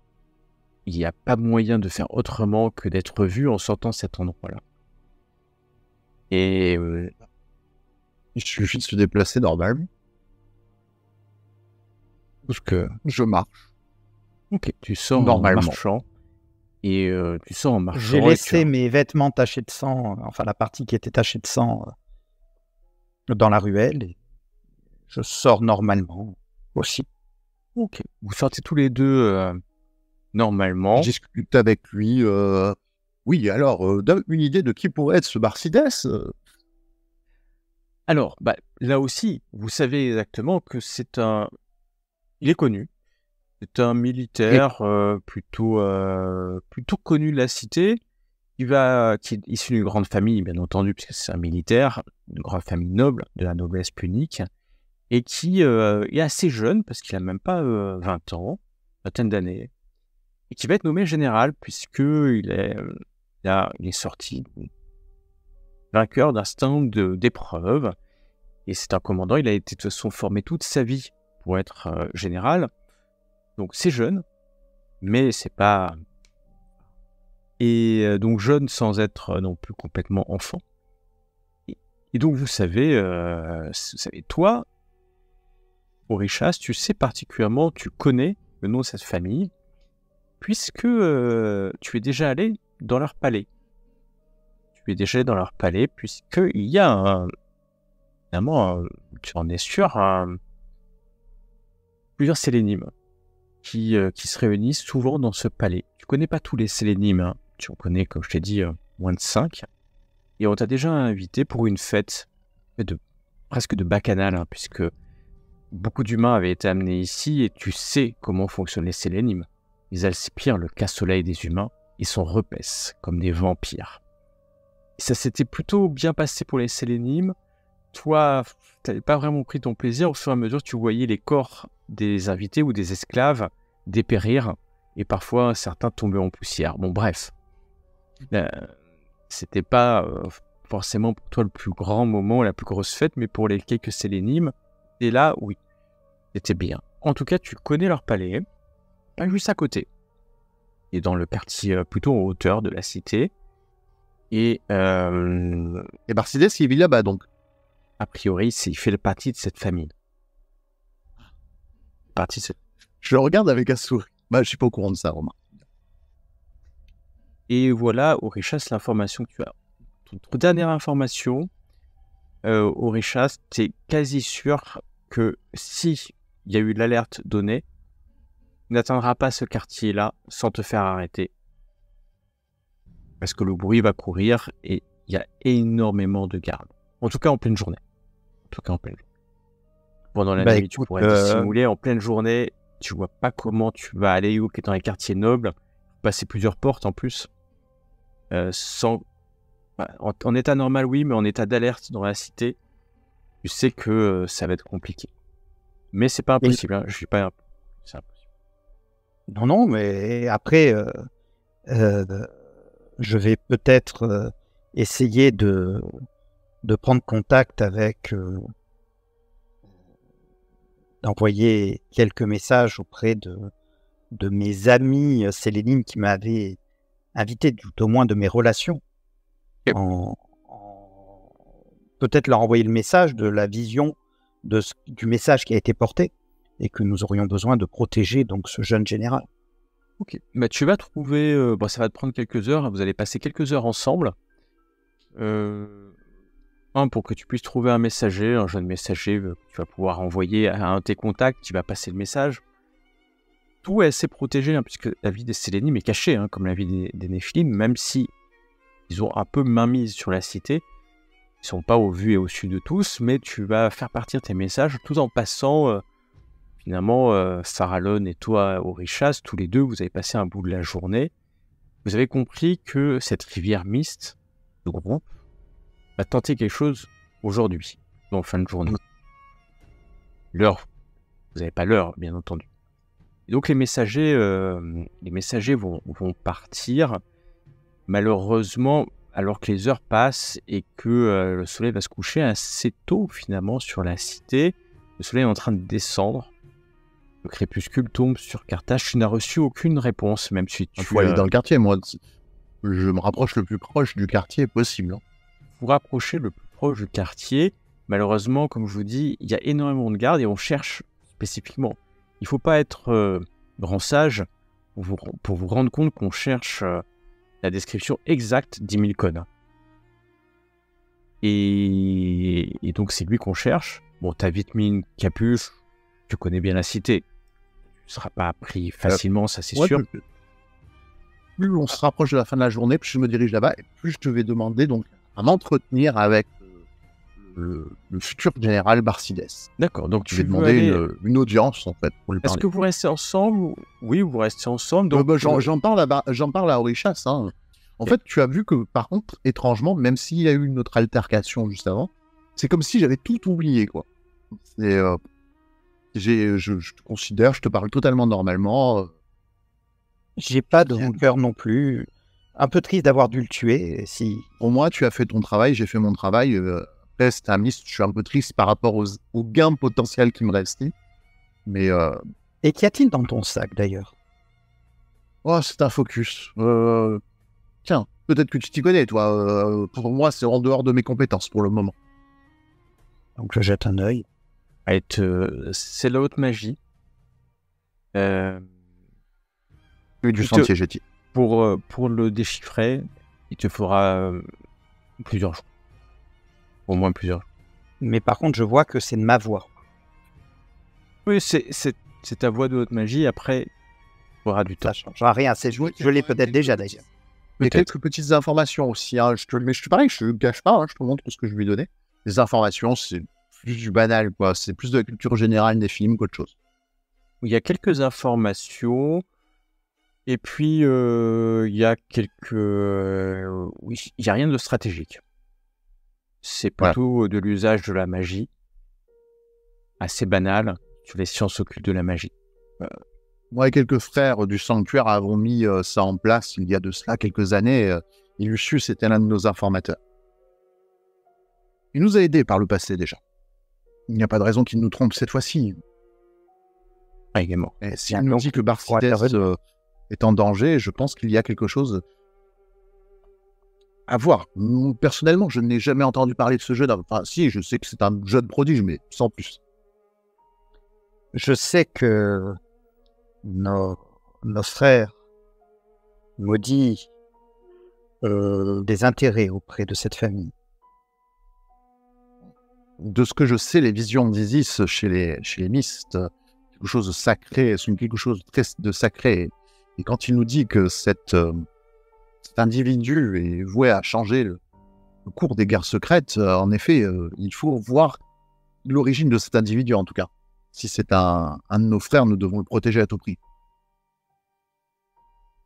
Il n'y a pas moyen de faire autrement que d'être vu en sortant de cet endroit-là. Et il suffit de se déplacer normalement. Parce que je marche. Ok, tu sors normalement. En marchant. Et tu sors en marchant. J'ai laissé mes vêtements tachés de sang, enfin la partie qui était tachée de sang, dans la ruelle. Et je sors normalement aussi. Ok, vous sortez tous les deux normalement. Je discute avec lui. Oui, alors, donne une idée de qui pourrait être ce Barcides. Alors, là aussi, vous savez exactement que il est connu. C'est un militaire plutôt connu de la cité, qui est issu d'une grande famille, bien entendu, puisque c'est un militaire, une grande famille noble, de la noblesse punique, et qui est assez jeune, parce qu'il n'a même pas 20 ans, vingtaine d'années, et qui va être nommé général, puisqu'il est sorti vainqueur d'un certain nombre d'épreuves. Et c'est un commandant, il a été de toute façon formé toute sa vie pour être général. Donc c'est jeune, mais c'est pas... Et donc jeune sans être non plus complètement enfant. Et donc vous savez, toi, Orichas, tu sais particulièrement, tu connais le nom de cette famille, puisque tu es déjà allé dans leur palais. Tu es déjà allé dans leur palais, puisqu'il y a évidemment, tu en es sûr, plusieurs sélénimes qui se réunissent souvent dans ce palais. Tu connais pas tous les sélénimes, hein. Tu en connais, comme je t'ai dit, moins de 5. Et on t'a déjà invité pour une fête presque de bacchanal, hein, puisque beaucoup d'humains avaient été amenés ici et tu sais comment fonctionnent les sélénimes. Ils aspirent le casse-soleil des humains et s'en repaissent comme des vampires. Et ça s'était plutôt bien passé pour les sélénimes. Toi, tu n'avais pas vraiment pris ton plaisir. Au fur et à mesure, tu voyais les corps des invités ou des esclaves dépérir et parfois certains tomber en poussière. Bon, bref. C'était pas forcément pour toi le plus grand moment, la plus grosse fête, mais pour les quelques sélénimes, et là, oui, c'était bien. En tout cas, tu connais leur palais, pas juste à côté, et dans le quartier plutôt en hauteur de la cité. Et Barcidès, il vit là-bas, donc. A priori, il fait partie de cette famille. Je le regarde avec un sourire. Je suis pas au courant de ça, Romain. Et voilà, Orichas, l'information que tu as. Ton dernière information, Orichas, tu es quasi sûr que si il y a eu l'alerte donnée, tu n'atteindras pas ce quartier-là sans te faire arrêter. Parce que le bruit va courir et il y a énormément de gardes. En tout cas, en pleine journée. Pendant la nuit, tu pourrais dissimuler. En pleine journée, tu vois pas comment tu vas aller où, qui est dans les quartiers nobles, passer plusieurs portes en plus, en état normal, oui, mais en état d'alerte dans la cité, tu sais que ça va être compliqué. Mais c'est pas impossible, hein. Je suis pas... C'est impossible. Non, mais après, je vais peut-être essayer de prendre contact avec... d'envoyer quelques messages auprès de mes amis sélénimes qui m'avaient invité, tout au moins de mes relations. Yep. Peut-être leur envoyer le message de la vision du message qui a été porté et que nous aurions besoin de protéger donc ce jeune général. Ok. Bah, tu vas trouver... ça va te prendre quelques heures. Vous allez passer quelques heures ensemble. Pour que tu puisses trouver un messager, un jeune messager que tu vas pouvoir envoyer à un de tes contacts qui va passer le message. Tout est assez protégé, hein, puisque la vie des sélénimes est cachée, hein, comme la vie des Néphilim, même si ils ont un peu mainmise sur la cité. Ils sont pas au vu et au su de tous, mais tu vas faire partir tes messages tout en passant, finalement, Farallon et toi, Orichas, tous les deux, vous avez passé un bout de la journée. Vous avez compris que cette rivière Mist, le groupe, va tenter quelque chose aujourd'hui, en fin de journée. L'heure, vous n'avez pas l'heure, bien entendu. Et donc les messagers vont partir, malheureusement, alors que les heures passent et que le soleil va se coucher assez tôt, finalement, sur la cité. Le soleil est en train de descendre. Le crépuscule tombe sur Carthage. Tu n'as reçu aucune réponse, même si tu... Il faut aller dans le quartier, moi. Je me rapproche le plus proche du quartier possible. Vous rapprochez le plus proche du quartier. Malheureusement, comme je vous dis, il y a énormément de gardes et on cherche spécifiquement. Il ne faut pas être grand sage pour vous rendre compte qu'on cherche la description exacte d'Himilcon. Et donc c'est lui qu'on cherche. Bon, t'as vite mis une capuche, tu connais bien la cité. Tu ne seras pas pris facilement, ça c'est sûr. Plus on se rapproche de la fin de la journée, plus je me dirige là-bas, et plus je te vais demander donc à m'entretenir avec le futur général Barcidès. D'accord, donc tu vais demander une audience en fait pour lui parler. Est-ce que vous restez ensemble? Oui, vous restez ensemble. Donc j'en parle à Orichas. Hein. En fait, tu as vu que par contre, étrangement, même s'il y a eu notre altercation juste avant, c'est comme si j'avais tout oublié, quoi. Je te considère, je te parle totalement normalement. J'ai pas de rancœur non plus. un peu triste d'avoir dû le tuer. Si... Pour moi, tu as fait ton travail, j'ai fait mon travail. Après, c'est un liste, je suis un peu triste par rapport aux gains potentiels qui me restent. Mais Et qu'y a-t-il dans ton sac d'ailleurs? oh, c'est un focus. Tiens, peut-être que tu t'y connais, toi. Pour moi, c'est en dehors de mes compétences pour le moment. Donc je jette un œil. C'est la haute magie. Et du Il te- sentier jeté. Pour le déchiffrer, il te faudra plusieurs jours. Au moins plusieurs jours. Mais par contre, je vois que c'est ma voix. Oui, c'est ta voix de haute magie. Après, il faudra du temps. Ça changera rien. Je l'ai peut-être déjà d'ailleurs. Il y a Peut-être. quelques petites informations aussi. Hein. Pareil, je ne gâche pas, hein, je te montre ce que je lui ai donné. Les informations, c'est plus du banal, quoi. C'est plus de la culture générale des films qu'autre chose. Il y a quelques informations. Et puis, il y a quelques... oui, il n'y a rien de stratégique. C'est plutôt de l'usage de la magie. Assez banal sur les sciences occultes de la magie. Moi et quelques frères du sanctuaire avons mis ça en place il y a de cela quelques années. Et Lucius était l'un de nos informateurs. Il nous a aidés par le passé déjà. Il n'y a pas de raison qu'il nous trompe cette fois-ci. Ah, également. Et s'il nous dit que Barcides est en danger, je pense qu'il y a quelque chose à voir. Personnellement, je n'ai jamais entendu parler de ce jeu. Enfin, si, je sais que c'est un jeu de prodige, mais sans plus. Je sais que nos frères maudits des intérêts auprès de cette famille. De ce que je sais, les visions d'Isis chez les mystes, quelque chose de sacré, sont quelque chose de sacré. Et quand il nous dit que cet individu est voué à changer le cours des guerres secrètes, en effet, il faut voir l'origine de cet individu, en tout cas. Si c'est un de nos frères, nous devons le protéger à tout prix.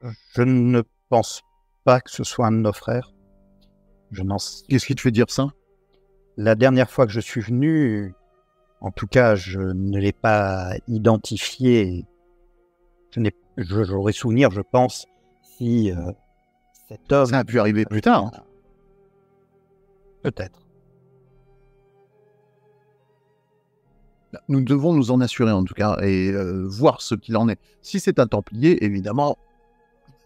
Je ne pense pas que ce soit un de nos frères. Qu'est-ce qui te fait dire ça? La dernière fois que je suis venu, en tout cas, je ne l'ai pas identifié. J'aurais souvenir, je pense, si cet homme... Ça a pu arriver plus tard. Hein. Peut-être. Nous devons nous en assurer, en tout cas, et voir ce qu'il en est. Si c'est un Templier, évidemment...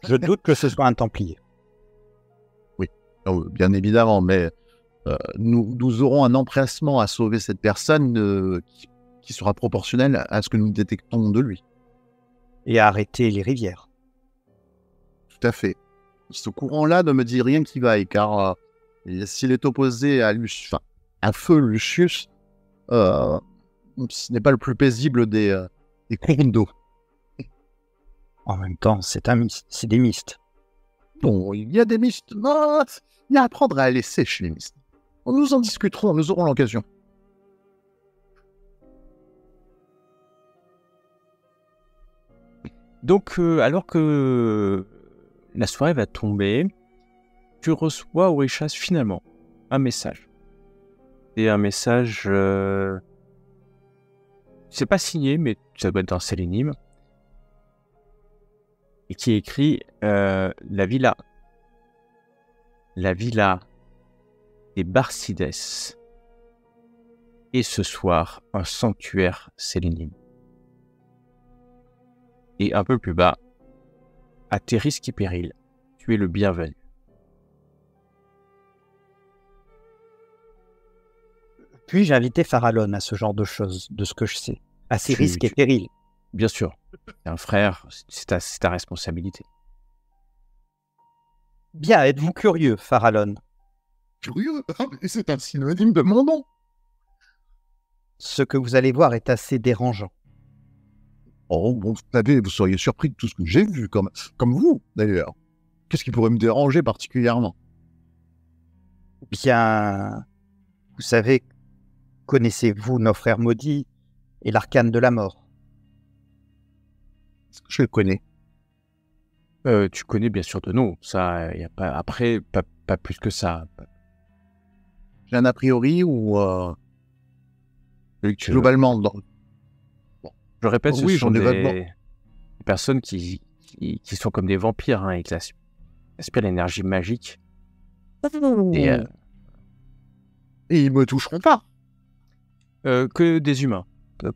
Je doute que ce soit un Templier. Oui, bien évidemment, mais nous aurons un empressement à sauver cette personne qui sera proportionnel à ce que nous détectons de lui. Et à arrêter les rivières. Tout à fait. Ce courant-là ne me dit rien qui vaille, car s'il est opposé à feu Lucius, ce n'est pas le plus paisible des courants d'eau. En même temps, c'est des mystes. Bon, il y a des mystes. Non, il y a à apprendre à laisser chez les mystes. Nous en discuterons, nous aurons l'occasion. Donc, alors que la soirée va tomber, tu reçois Orishas finalement un message. Et un message... c'est pas signé, mais ça doit être un sélénime. Et qui écrit la villa des Barcides. Et ce soir, un sanctuaire sélénime. Et un peu plus bas, à tes risques et périls, tu es le bienvenu. Puis-je inviter Farallon à ce genre de choses, de ce que je sais, à ses risques et périls? Bien sûr, c'est un frère, c'est ta responsabilité. Bien, êtes-vous curieux, Farallon? Curieux? C'est un synonyme de mon nom. Ce que vous allez voir est assez dérangeant. Oh, bon, vous seriez surpris de tout ce que j'ai vu, comme vous, d'ailleurs. Qu'est-ce qui pourrait me déranger particulièrement? Bien, vous savez, connaissez-vous nos frères maudits et l'arcane de la mort? Est-ce que je le connais? Tu connais bien sûr de nom, ça, y a pas, après, pas plus que ça. J'ai un a priori ou globalement dans... Je répète, oui, ce sont des des personnes qui sont comme des vampires, hein, Ignacio. respire l'énergie magique. Et Et ils me toucheront pas. que des humains,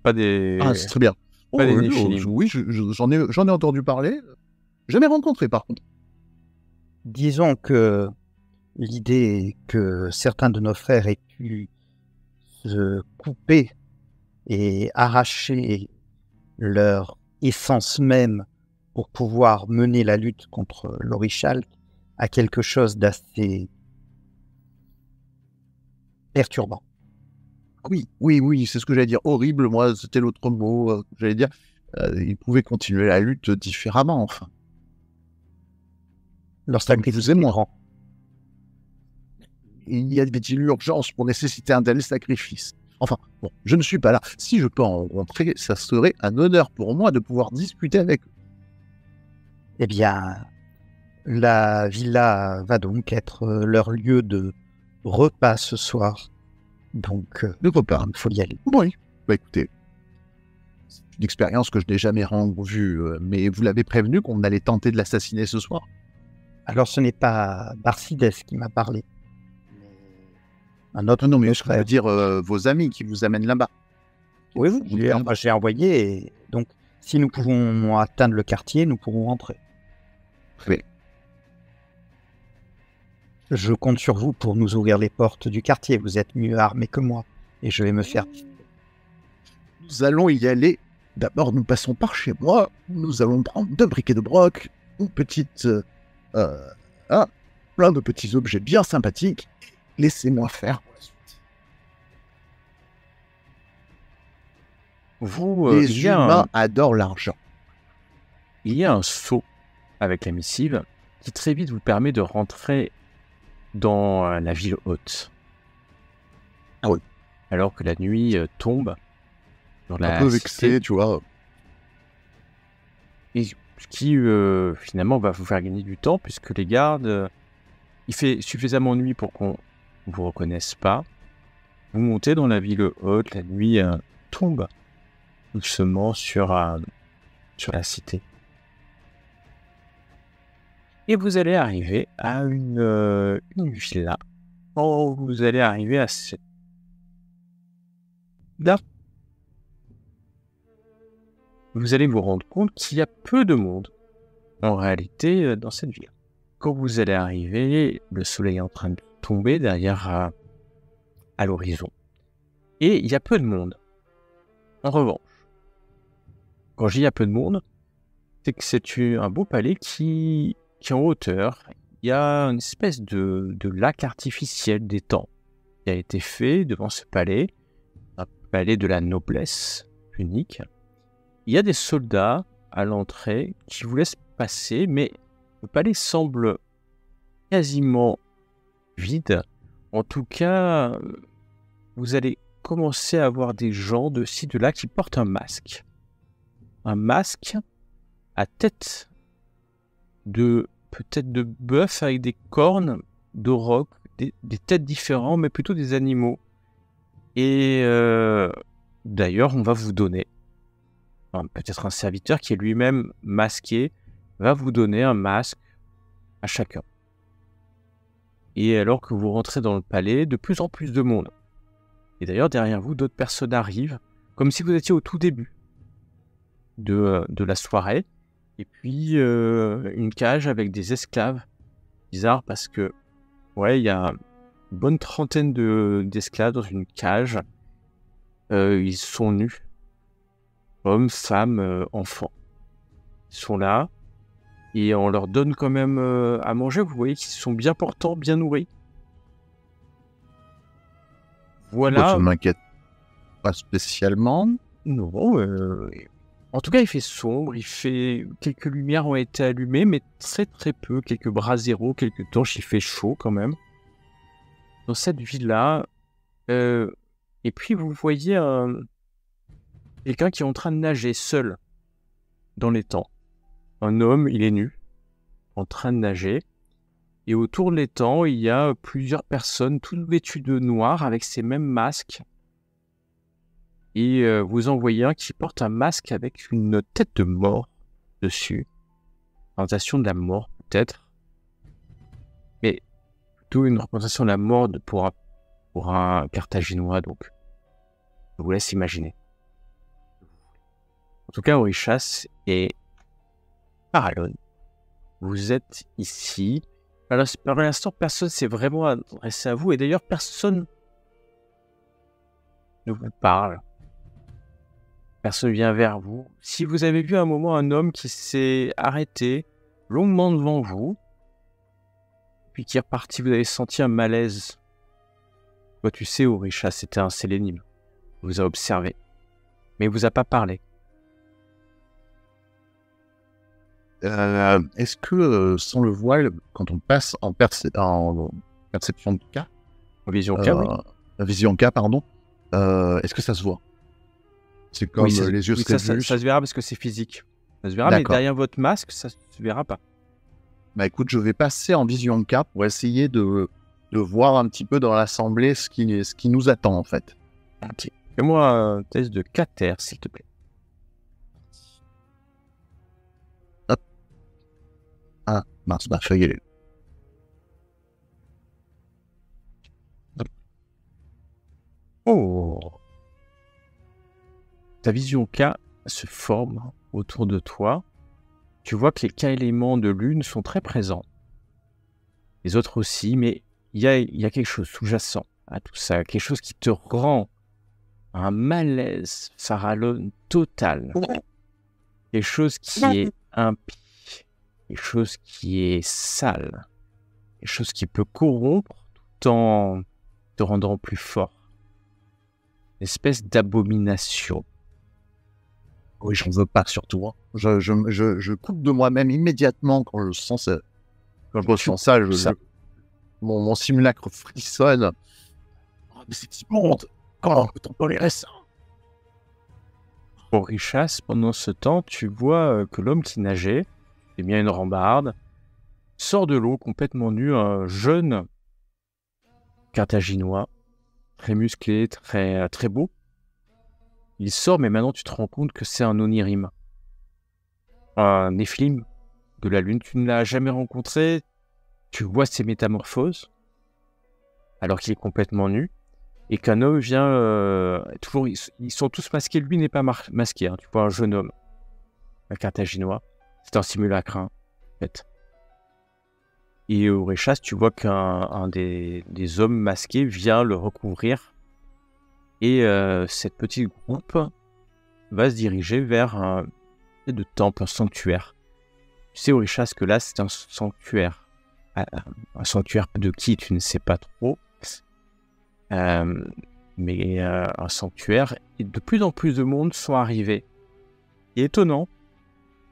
pas des... Ah, c'est très bien. Pas des Néphilim. Oui, j'en ai entendu parler. Jamais rencontré, par contre. Disons que l'idée que certains de nos frères aient pu se couper et arracher leur essence même pour pouvoir mener la lutte contre l'Orichal a quelque chose d'assez perturbant. Oui, c'est ce que j'allais dire. Horrible, moi, c'était l'autre mot que j'allais dire. Ils pouvaient continuer la lutte différemment, enfin. Leur Comme sacrifice vous et est moi. grand. Il y avait-il urgence pour nécessiter un tel sacrifice? Enfin, bon, je ne suis pas là. Si je peux en rencontrer, ça serait un honneur pour moi de pouvoir discuter avec eux. Eh bien, la villa va donc être leur lieu de repas ce soir. Donc, De repas. il faut y aller. Oui. Bah écoutez, c'est une expérience que je n'ai jamais vue, mais vous l'avez prévenu qu'on allait tenter de l'assassiner ce soir. Alors, ce n'est pas Barcides qui m'a parlé. Mais un autre Non, mais de nos je veux frères. dire vos amis qui vous amènent là-bas. Oui, j'ai envoyé. Et donc, si nous pouvons atteindre le quartier, nous pourrons rentrer. Oui. Je compte sur vous pour nous ouvrir les portes du quartier. Vous êtes mieux armés que moi. Et je vais me faire... Nous allons y aller. D'abord, nous passons par chez moi. Nous allons prendre 2 briquets de broc, une petite... plein de petits objets bien sympathiques. Laissez-moi faire. Vous, Les humains adorent l'argent. il y a un sceau avec la missive qui très vite vous permet de rentrer dans la ville haute. Ah oui. Alors que la nuit tombe sur la Un peu cité, vexé, tu vois. et ce qui finalement va vous faire gagner du temps puisque les gardes, il fait suffisamment nuit pour qu'on vous reconnaisse pas. Vous montez dans la ville haute, la nuit tombe doucement sur la cité. Et vous allez arriver à une villa. Quand vous allez arriver à cette... Là, vous allez vous rendre compte qu'il y a peu de monde, en réalité, dans cette ville. Quand vous allez arriver, le soleil est en train de tomber derrière à l'horizon. Et il y a peu de monde. En revanche, quand je dis il y a peu de monde, c'est que c'est un beau palais qui est en hauteur. Il y a une espèce de lac artificiel d'étang qui a été fait devant ce palais, un palais de la noblesse unique. Il y a des soldats à l'entrée qui vous laissent passer, mais le palais semble quasiment vide. En tout cas, vous allez commencer à voir des gens de ci, de là qui portent un masque. Un masque à tête de peut-être de bœuf avec des cornes, d'auroch, des têtes différentes, mais plutôt des animaux. Et d'ailleurs, on va vous donner, peut-être un serviteur qui est lui-même masqué, va vous donner un masque à chacun. Et alors que vous rentrez dans le palais, de plus en plus de monde. Et d'ailleurs, derrière vous, d'autres personnes arrivent, comme si vous étiez au tout début de la soirée. Et puis, une cage avec des esclaves. Bizarre parce que, ouais, il y a une bonne trentaine d'esclaves dans une cage. Ils sont nus. Hommes, femmes, enfants. Ils sont là. Et on leur donne quand même à manger. Vous voyez qu'ils sont bien portants, bien nourris. Voilà. Ça ne m'inquiète pas spécialement. Non, en tout cas, il fait sombre, quelques lumières ont été allumées, mais très très peu, quelques braseros, quelques torches, il fait chaud quand même. Dans cette ville-là, et puis vous voyez quelqu'un qui est en train de nager seul dans l'étang. Un homme, il est nu, en train de nager. Et autour de l'étang, il y a plusieurs personnes, toutes vêtues de noir, avec ces mêmes masques. Et vous en voyez un qui porte un masque avec une tête de mort dessus. Présentation de la mort, peut-être. plutôt une représentation de la mort pour un Carthaginois, donc je vous laisse imaginer. En tout cas, Orichas et Paralon, vous êtes ici. Alors, pour l'instant, personne s'est vraiment adressé à vous, et d'ailleurs, personne ne vous parle. Personne vient vers vous. Si vous avez vu à un moment un homme qui s'est arrêté longuement devant vous, puis qui est reparti, vous avez senti un malaise. Toi, tu sais, Orichas, c'était un sélénime. Il vous a observé, mais il vous a pas parlé. Est-ce que sans le voile, quand on passe en perception de cas, En vision K, oui. vision K, pardon, est-ce que ça se voit? C'est comme Oui, les yeux oui, seraient ça vus. se verra parce que c'est physique. Ça se verra, mais D'accord. derrière votre masque, ça se verra pas. Bah écoute, je vais passer en vision K pour essayer de voir un petit peu dans l'assemblée ce qui nous attend en fait. Ok. Fais-moi un test de Cater, s'il te plaît. Ah, mince, ma feuille elle est... Oh! Ta vision K se forme autour de toi. Tu vois que les K-éléments de lune sont très présents. Les autres aussi, mais il y a quelque chose sous-jacent à tout ça. Quelque chose qui te rend un malaise Farallon total. Quelque chose qui est impie. Quelque chose qui est sale. Quelque chose qui peut corrompre tout en te rendant plus fort. Une espèce d'abomination. Oui, j'en veux pas surtout. Hein. Je coupe de moi-même immédiatement quand je sens ça. Quand je ressens ça, mon simulacre frissonne. Oh, mais c'est immonde. Quand on tolérer ça? Pour Richas, pendant ce temps, tu vois que l'homme qui nageait, c'est bien une rambarde, sort de l'eau complètement nu, un jeune Carthaginois, très musclé, très beau. Il sort, mais maintenant tu te rends compte que c'est un Onirim, un Néphilim de la Lune. Tu ne l'as jamais rencontré, tu vois ses métamorphoses, alors qu'il est complètement nu, et qu'un homme vient... toujours, ils sont tous masqués, lui n'est pas masqué, hein. Tu vois un jeune homme, un Carthaginois, c'est un simulacre, hein, en fait. Et au Réchas, tu vois qu'un des hommes masqués vient le recouvrir. Et cette petite groupe va se diriger vers un temple, un sanctuaire. Tu sais, Orichas, que là, c'est un sanctuaire. Un sanctuaire de qui, tu ne sais pas trop. Mais un sanctuaire. Et de plus en plus de monde sont arrivés. Et étonnant,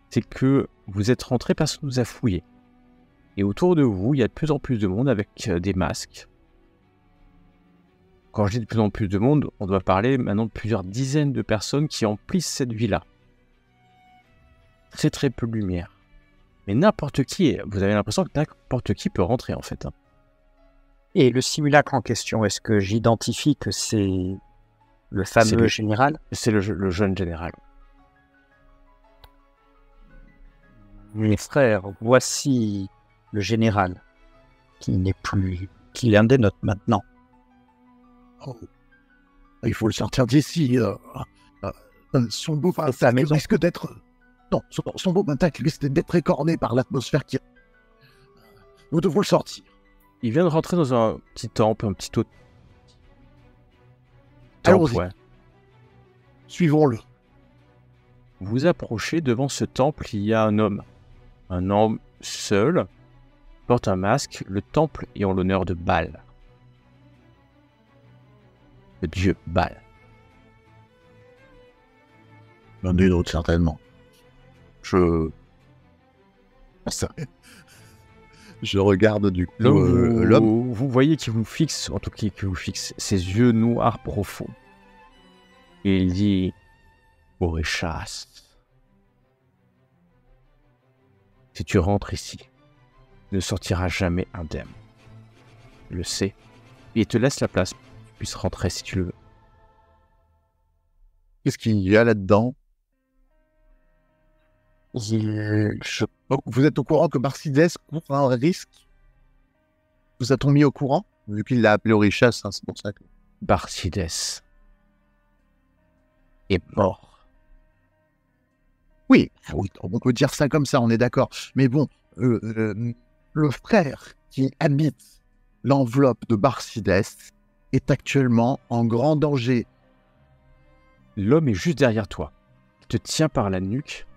c'est que vous êtes rentrés, personne ne vous a fouillé. Et autour de vous, il y a de plus en plus de monde avec des masques. Quand je dis de plus en plus de monde, on doit parler maintenant de plusieurs dizaines de personnes qui emplissent cette villa. Très très peu de lumière. Mais n'importe qui, vous avez l'impression que n'importe qui peut rentrer en fait. Hein. Et le simulacre en question, est-ce que j'identifie que c'est le fameux général? C'est le jeune général. Mes frères, voici le général, qui n'est plus, qui est un des nôtres maintenant. Oh. Il faut le sortir d'ici. Son beau pentacle risque d'être... Non, son beau pentacle risque d'être écorné par l'atmosphère qui... Nous devons le sortir. Il vient de rentrer dans un petit temple, un petit temple, Allons-y. ouais. Suivons-le. Vous approchez devant ce temple, il y a un homme. Un homme seul, porte un masque. Le temple est en l'honneur de Baal. Le dieu Baal. L'un des nôtres, certainement. Je regarde du coup l'homme. Vous voyez qu'il vous fixe, en tout cas qu'il vous fixe, ses yeux noirs profonds. Et il dit, Orichas, si tu rentres ici, tu ne sortiras jamais indemne. Je le sais. Et il te laisse la place pour que tu puisses rentrer si tu le veux. Qu'est-ce qu'il y a là-dedans? Vous êtes au courant que Marcides court un risque Vous a-t-on mis au courant? Vu qu'il l'a appelé Orishas, hein, c'est pour ça que... Barcides est mort. Oui, oui, on peut dire ça comme ça, on est d'accord. Mais bon, le frère qui habite l'enveloppe de Barcides est actuellement en grand danger. L'homme est juste derrière toi. Il te tient par la nuque.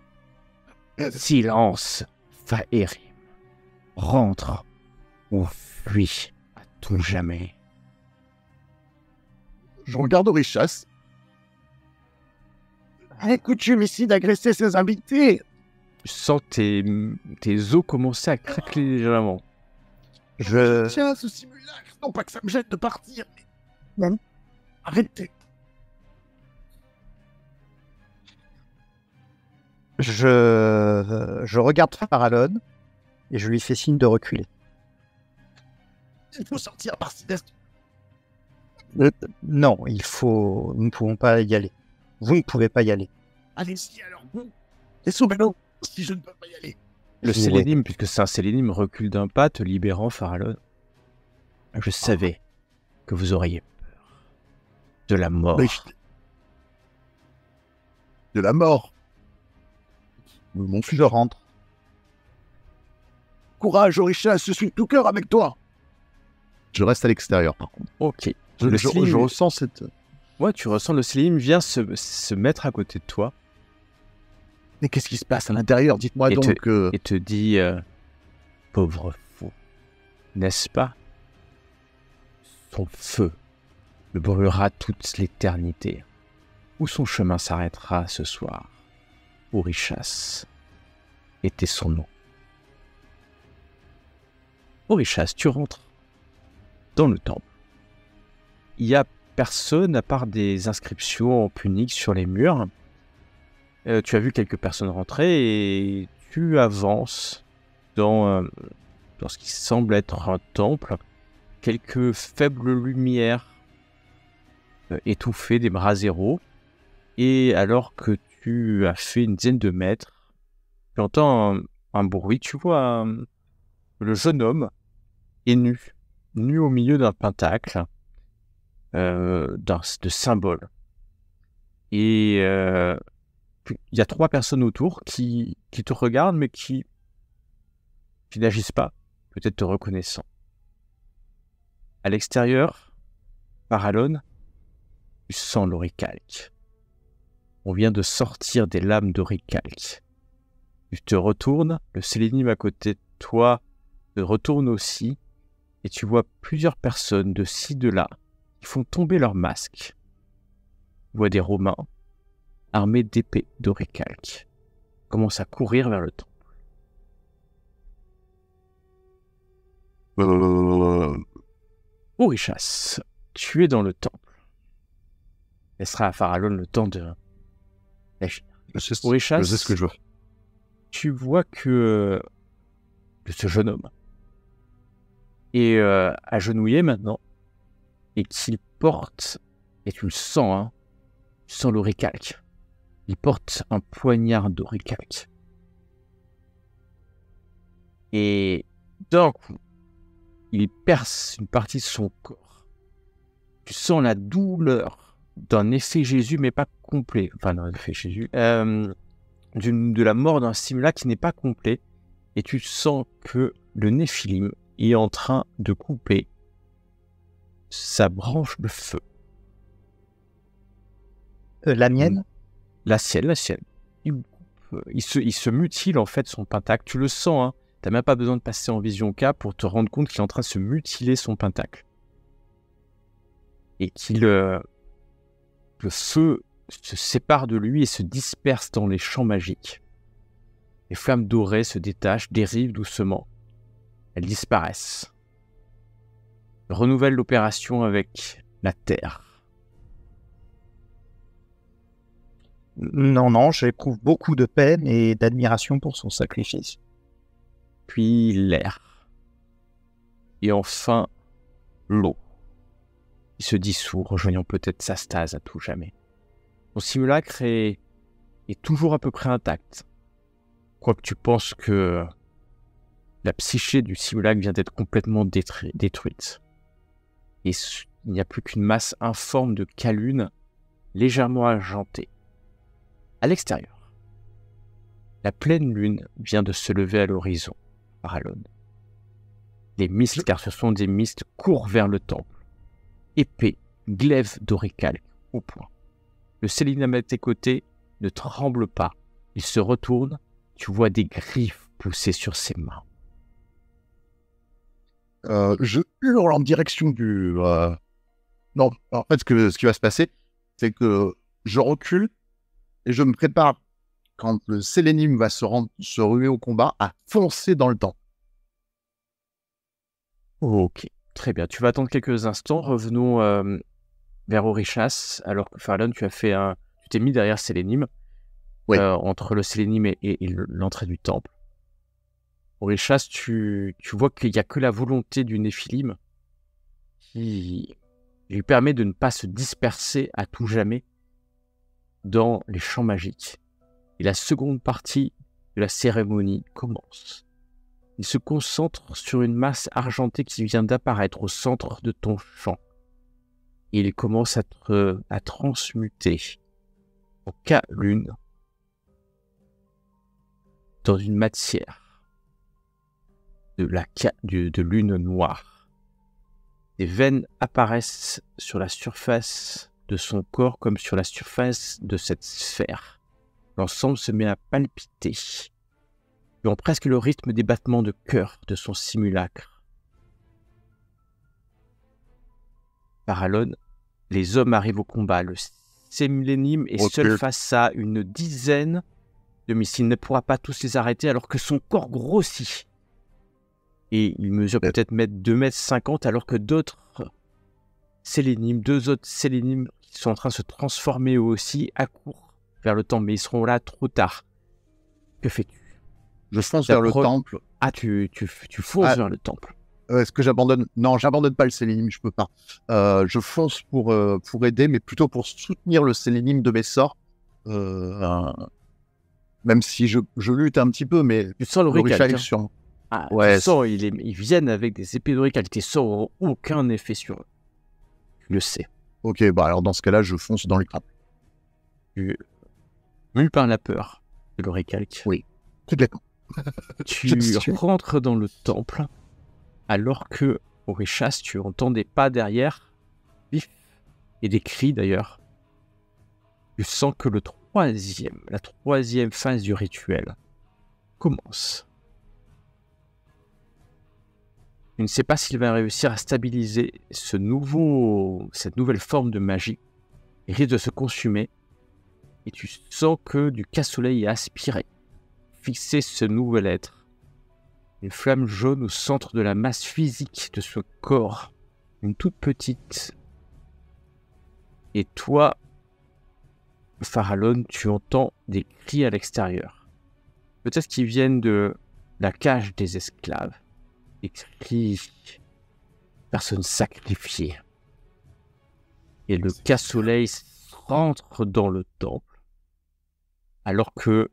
Silence, Faerim. Rentre ou fuis à tout jamais. Je regarde Orishas. Coutume ici d'agresser ses invités. Tu sens tes os commencer à craquer légèrement. Tiens, ce simulacre, non pas que ça me gêne de partir, mais... Non. Arrêtez. Je regarde Farallon et je lui fais signe de reculer. Il faut sortir Barcides. Non, nous ne pouvons pas y aller. Vous ne pouvez pas y aller. Allez-y alors, vous. Et sauvez-nous si je ne peux pas y aller. Le Sélénim, puisque c'est un Sélénim, recule d'un pas, te libérant, Farallon. Je savais que vous auriez peur de la mort. De la mort. Mon fils, Je rentre. courage, Orishas, je suis de tout cœur avec toi. Je reste à l'extérieur, par contre. Ok. Je ressens cette... Ouais, tu ressens le Sélénim vient se mettre à côté de toi. Mais qu'est-ce qui se passe à l'intérieur? Dites-moi donc. Et te dit, pauvre fou, n'est-ce pas? Son feu le brûlera toute l'éternité, où son chemin s'arrêtera ce soir. Orishas était son nom. Orishas, tu rentres dans le temple. Il n'y a personne à part des inscriptions en punique sur les murs. Tu as vu quelques personnes rentrer et tu avances dans ce qui semble être un temple. Quelques faibles lumières étouffées des braséros. Et alors que tu as fait une dizaine de mètres, tu entends un bruit. Tu vois le jeune homme est nu au milieu d'un pentacle de symboles. Et il y a 3 personnes autour qui te regardent, mais qui n'agissent pas, peut-être te reconnaissant. À l'extérieur, Farallon, tu sens l'oricalque. On vient de sortir des lames d'oricalque. Tu te retournes, le Sélénim à côté de toi te retourne aussi, et tu vois plusieurs personnes de ci, de là, qui font tomber leurs masques. Tu vois des Romains, armés d'épées d'oricalque, commencent à courir vers le temple. Orishas, tu es dans le temple. Laissera à Farallon le temps de agir. Orishas, je sais ce que je veux. Tu vois que ce jeune homme est agenouillé maintenant et qu'il porte, et tu le sens, hein, tu sens l'oricalque. Il porte un poignard d'oricalque. Et d'un coup, il perce une partie de son corps. Tu sens la douleur d'un effet Jésus, mais pas complet. Enfin, d'un effet Jésus. De la mort d'un simulacre qui n'est pas complet. Et tu sens que le Néphilim est en train de couper sa branche de feu. La mienne? La sienne. Il se mutile en fait son pentacle. Tu le sens, hein. T'as même pas besoin de passer en vision K pour te rendre compte qu'il est en train de se mutiler son pentacle. Et le feu se sépare de lui et se disperse dans les champs magiques. Les flammes dorées se détachent, dérivent doucement. Elles disparaissent. Renouvelle l'opération avec la terre. Non, j'éprouve beaucoup de peine et d'admiration pour son sacrifice. Puis l'air. Et enfin, l'eau. Il se dissout, rejoignant peut-être sa stase à tout jamais. Son simulacre est toujours à peu près intact. Quoique tu penses que la psyché du simulacre vient d'être complètement détruite. Et il n'y a plus qu'une masse informe de calune légèrement argentée. À l'extérieur, la pleine lune vient de se lever à l'horizon, Farallon. Les mistes, car ce sont des mistes, courent vers le temple. Épée, glaive d'oricalque au poing. Le sélénime à tes côtés ne tremble pas. Il se retourne, tu vois des griffes pousser sur ses mains. Je hurle en direction du... Non, en fait, ce qui va se passer, c'est que je recule et je me prépare, quand le sélénime va se ruer au combat, à foncer dans le temps. Ok, très bien. Tu vas attendre quelques instants. Revenons vers Orichas, alors que Farallon, tu t'es mis derrière Sélénime, Oui. entre le Sélénime et l'entrée du temple. Orichas, tu vois qu'il n'y a que la volonté du Néphilim qui lui permet de ne pas se disperser à tout jamais dans les champs magiques. Et la seconde partie de la cérémonie commence. Il se concentre sur une masse argentée qui vient d'apparaître au centre de ton champ. Et il commence à transmuter en K-lune dans une matière de lune noire. Des veines apparaissent sur la surface de son corps comme sur la surface de cette sphère. L'ensemble se met à palpiter, suivant presque le rythme des battements de cœur de son simulacre. Farallon, les hommes arrivent au combat. Le sélénime est seul face à une dizaine de missiles. Il ne pourra pas tous les arrêter alors que son corps grossit. Et il mesure peut-être 2,50 m alors que deux autres sélénimes qui sont en train de se transformer eux aussi, accourent vers le temple. Mais ils seront là trop tard. Que fais-tu? Je fonce vers le temple. Ah, tu fonces vers le temple. Est-ce que j'abandonne? Non, j'abandonne pas le sélénime, je peux pas. Je fonce pour aider, mais plutôt pour soutenir le sélénime de mes sorts. Même si je lutte un petit peu, mais tu sens l'oricalque sur moi. Ah, ouais, tu sens, ils viennent avec des épées d'oricalque. Tes sorts n'auront aucun effet sur eux. Tu le sais. Ok, bah alors dans ce cas-là, je fonce dans le temple. Mû par la peur de l'oricalque. Oui, complètement. Tu rentres dans le temple, alors que, Orichas, tu entends des pas derrière, vifs, et des cris d'ailleurs. Tu sens que la troisième phase du rituel commence. Tu ne sais pas s'il va réussir à stabiliser cette nouvelle forme de magie. Il risque de se consumer, et tu sens que du casse-soleil est aspiré, fixer ce nouvel être. Une flamme jaune au centre de la masse physique de ce corps, une toute petite. Et toi, Farallon, tu entends des cris à l'extérieur. Peut-être qu'ils viennent de la cage des esclaves. Des cris, personnes sacrifiées. Et le casse-soleil rentre dans le temple, alors que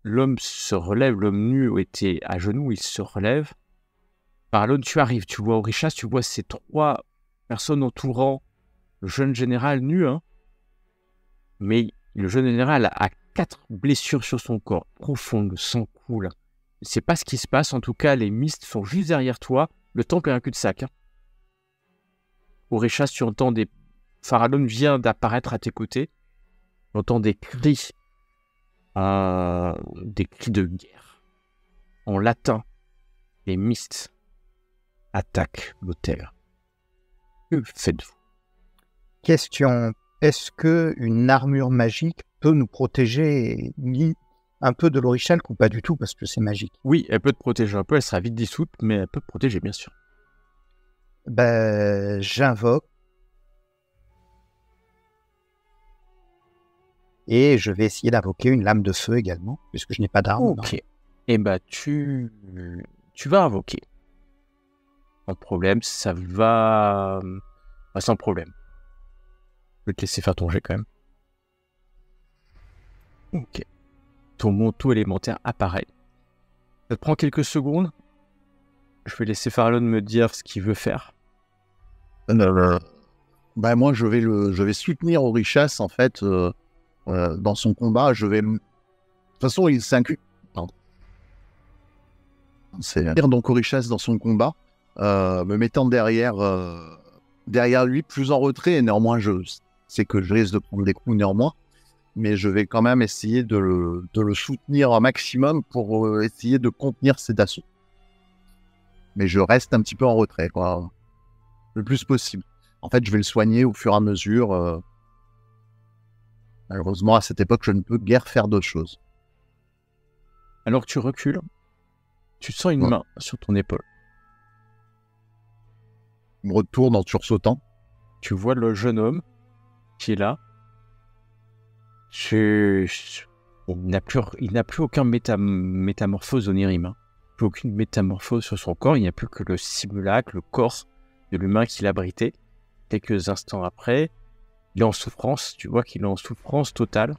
l'homme se relève, l'homme nu était à genoux, il se relève. Farallon, tu arrives, tu vois Orichas, tu vois ces trois personnes entourant le jeune général nu, hein. Mais le jeune général a 4 blessures sur son corps, profondes, le sang coule. Je ne sais pas ce qui se passe, en tout cas, les mistes sont juste derrière toi, le temple est un cul-de-sac. Hein. Orichas, tu entends des... Farallon vient d'apparaître à tes côtés, tu entends des cris de guerre. En latin, les mistes attaquent l'autel. Que faites-vous? Question. Est-ce qu'une armure magique peut nous protéger un peu de l'orichalque ou pas du tout parce que c'est magique? Oui, elle peut te protéger un peu, elle sera vite dissoute, mais elle peut te protéger, bien sûr. J'invoque. Et je vais essayer d'invoquer une lame de feu également, puisque je n'ai pas d'arme. Ok. Et tu vas invoquer. Sans problème, ça va... sans problème. Je vais te laisser faire ton jet quand même. Ok. Ton manteau élémentaire apparaît. Ça te prend quelques secondes. Je vais laisser Farallon me dire ce qu'il veut faire. Moi, je vais soutenir Orishas, en fait, dans son combat. De toute façon, c'est un cul. Pardon. C'est donc Orishas dans son combat, me mettant derrière lui, plus en retrait. Et néanmoins, je sais que je risque de prendre des coups néanmoins. Mais je vais quand même essayer de le soutenir un maximum pour essayer de contenir cet assaut. Mais je reste un petit peu en retrait, quoi, le plus possible. En fait, je vais le soigner au fur et à mesure. Malheureusement, à cette époque, je ne peux guère faire d'autre chose. Alors que tu recules, tu sens une main sur ton épaule. Je me retourne en sursautant. Tu vois le jeune homme qui est là. Il n'a plus aucun métamorphose Onirim. Plus aucune métamorphose sur son corps. Il n'y a plus que le simulacre, le corps de l'humain qu'il abritait. Quelques instants après, il est en souffrance. Tu vois qu'il est en souffrance totale.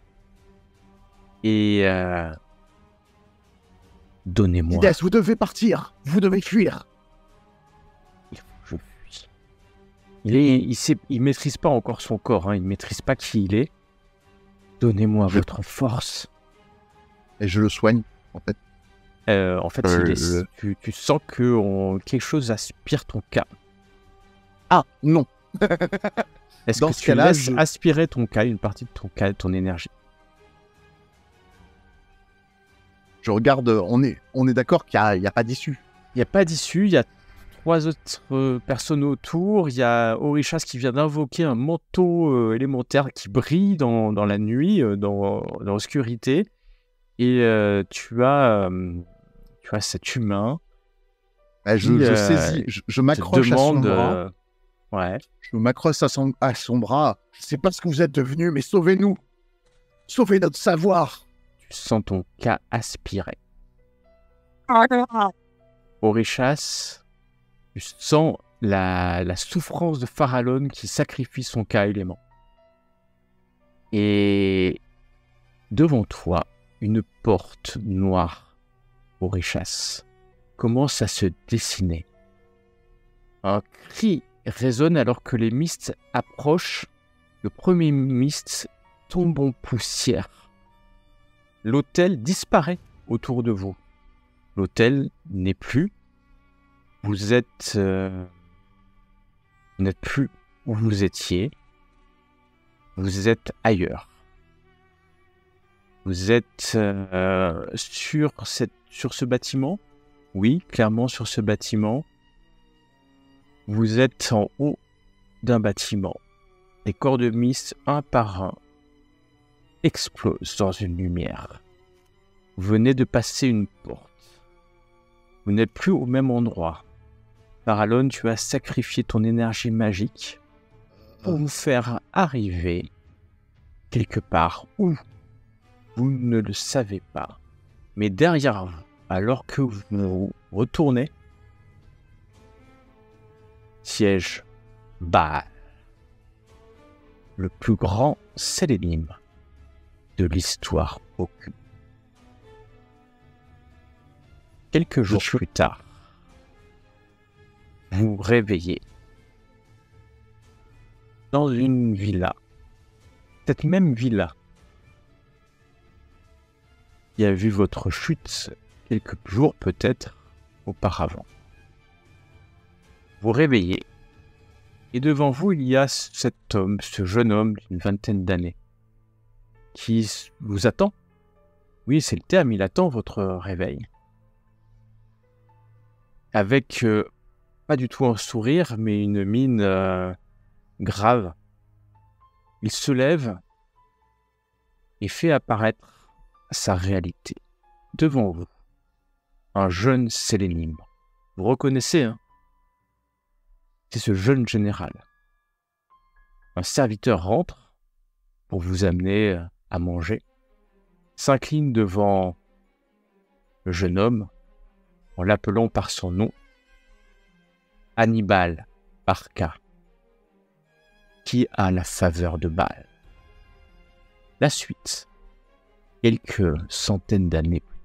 Et donnez-moi. Didas, vous devez partir. Vous devez fuir. Il faut que je fuis. Il maîtrise pas encore son corps. Il maîtrise pas qui il est. Donnez-moi votre force. Et je le soigne, en fait. Tu sens que quelque chose aspire ton cas. Ah, non. Est-ce que tu laisses aspirer ton cas, une partie de ton cas, ton énergie? Je regarde, on est d'accord qu'il n'y a pas d'issue. Il n'y a pas d'issue, il y a 3 autres personnes autour. Il y a Orishas qui vient d'invoquer un manteau élémentaire qui brille dans la nuit, dans l'obscurité. Et tu as cet humain. Je saisis, je m'accroche à son bras. Ouais. Je m'accroche à son bras. Je ne sais pas ce que vous êtes devenus, mais sauvez-nous. Sauvez notre savoir. Tu sens ton cas aspirer. Orishas, tu sens la souffrance de Farallon qui sacrifie son cas élément. Et devant toi, une porte noire, Orishas, commence à se dessiner. Un cri résonne alors que les mists approchent. Le premier mist tombe en poussière. L'autel disparaît autour de vous. L'autel n'est plus. Vous n'êtes plus où vous étiez. Vous êtes ailleurs. Vous êtes sur ce bâtiment. Oui, clairement sur ce bâtiment. Vous êtes en haut d'un bâtiment. Les corps de mist, un par un, explosent dans une lumière. Vous venez de passer une porte. Vous n'êtes plus au même endroit. Farallon, tu as sacrifié ton énergie magique pour vous faire arriver quelque part où vous ne le savez pas. Mais derrière vous, alors que vous retournez, siège Baal, le plus grand Sélénim de l'histoire occulte. Quelques jours plus tard, vous vous réveillez dans une villa. Cette même villa qui a vu votre chute quelques jours peut-être auparavant. Vous réveillez et devant vous il y a cet homme, ce jeune homme d'une 20aine d'années qui vous attend. Oui, c'est le terme, il attend votre réveil. Avec pas du tout un sourire, mais une mine grave. Il se lève et fait apparaître sa réalité. Devant vous, un jeune Sélénim. Vous reconnaissez, hein? C'est ce jeune général. Un serviteur rentre pour vous amener à manger, s'incline devant le jeune homme en l'appelant par son nom, Hannibal Barca, qui a la faveur de Baal. La suite, quelques centaines d'années plus tard.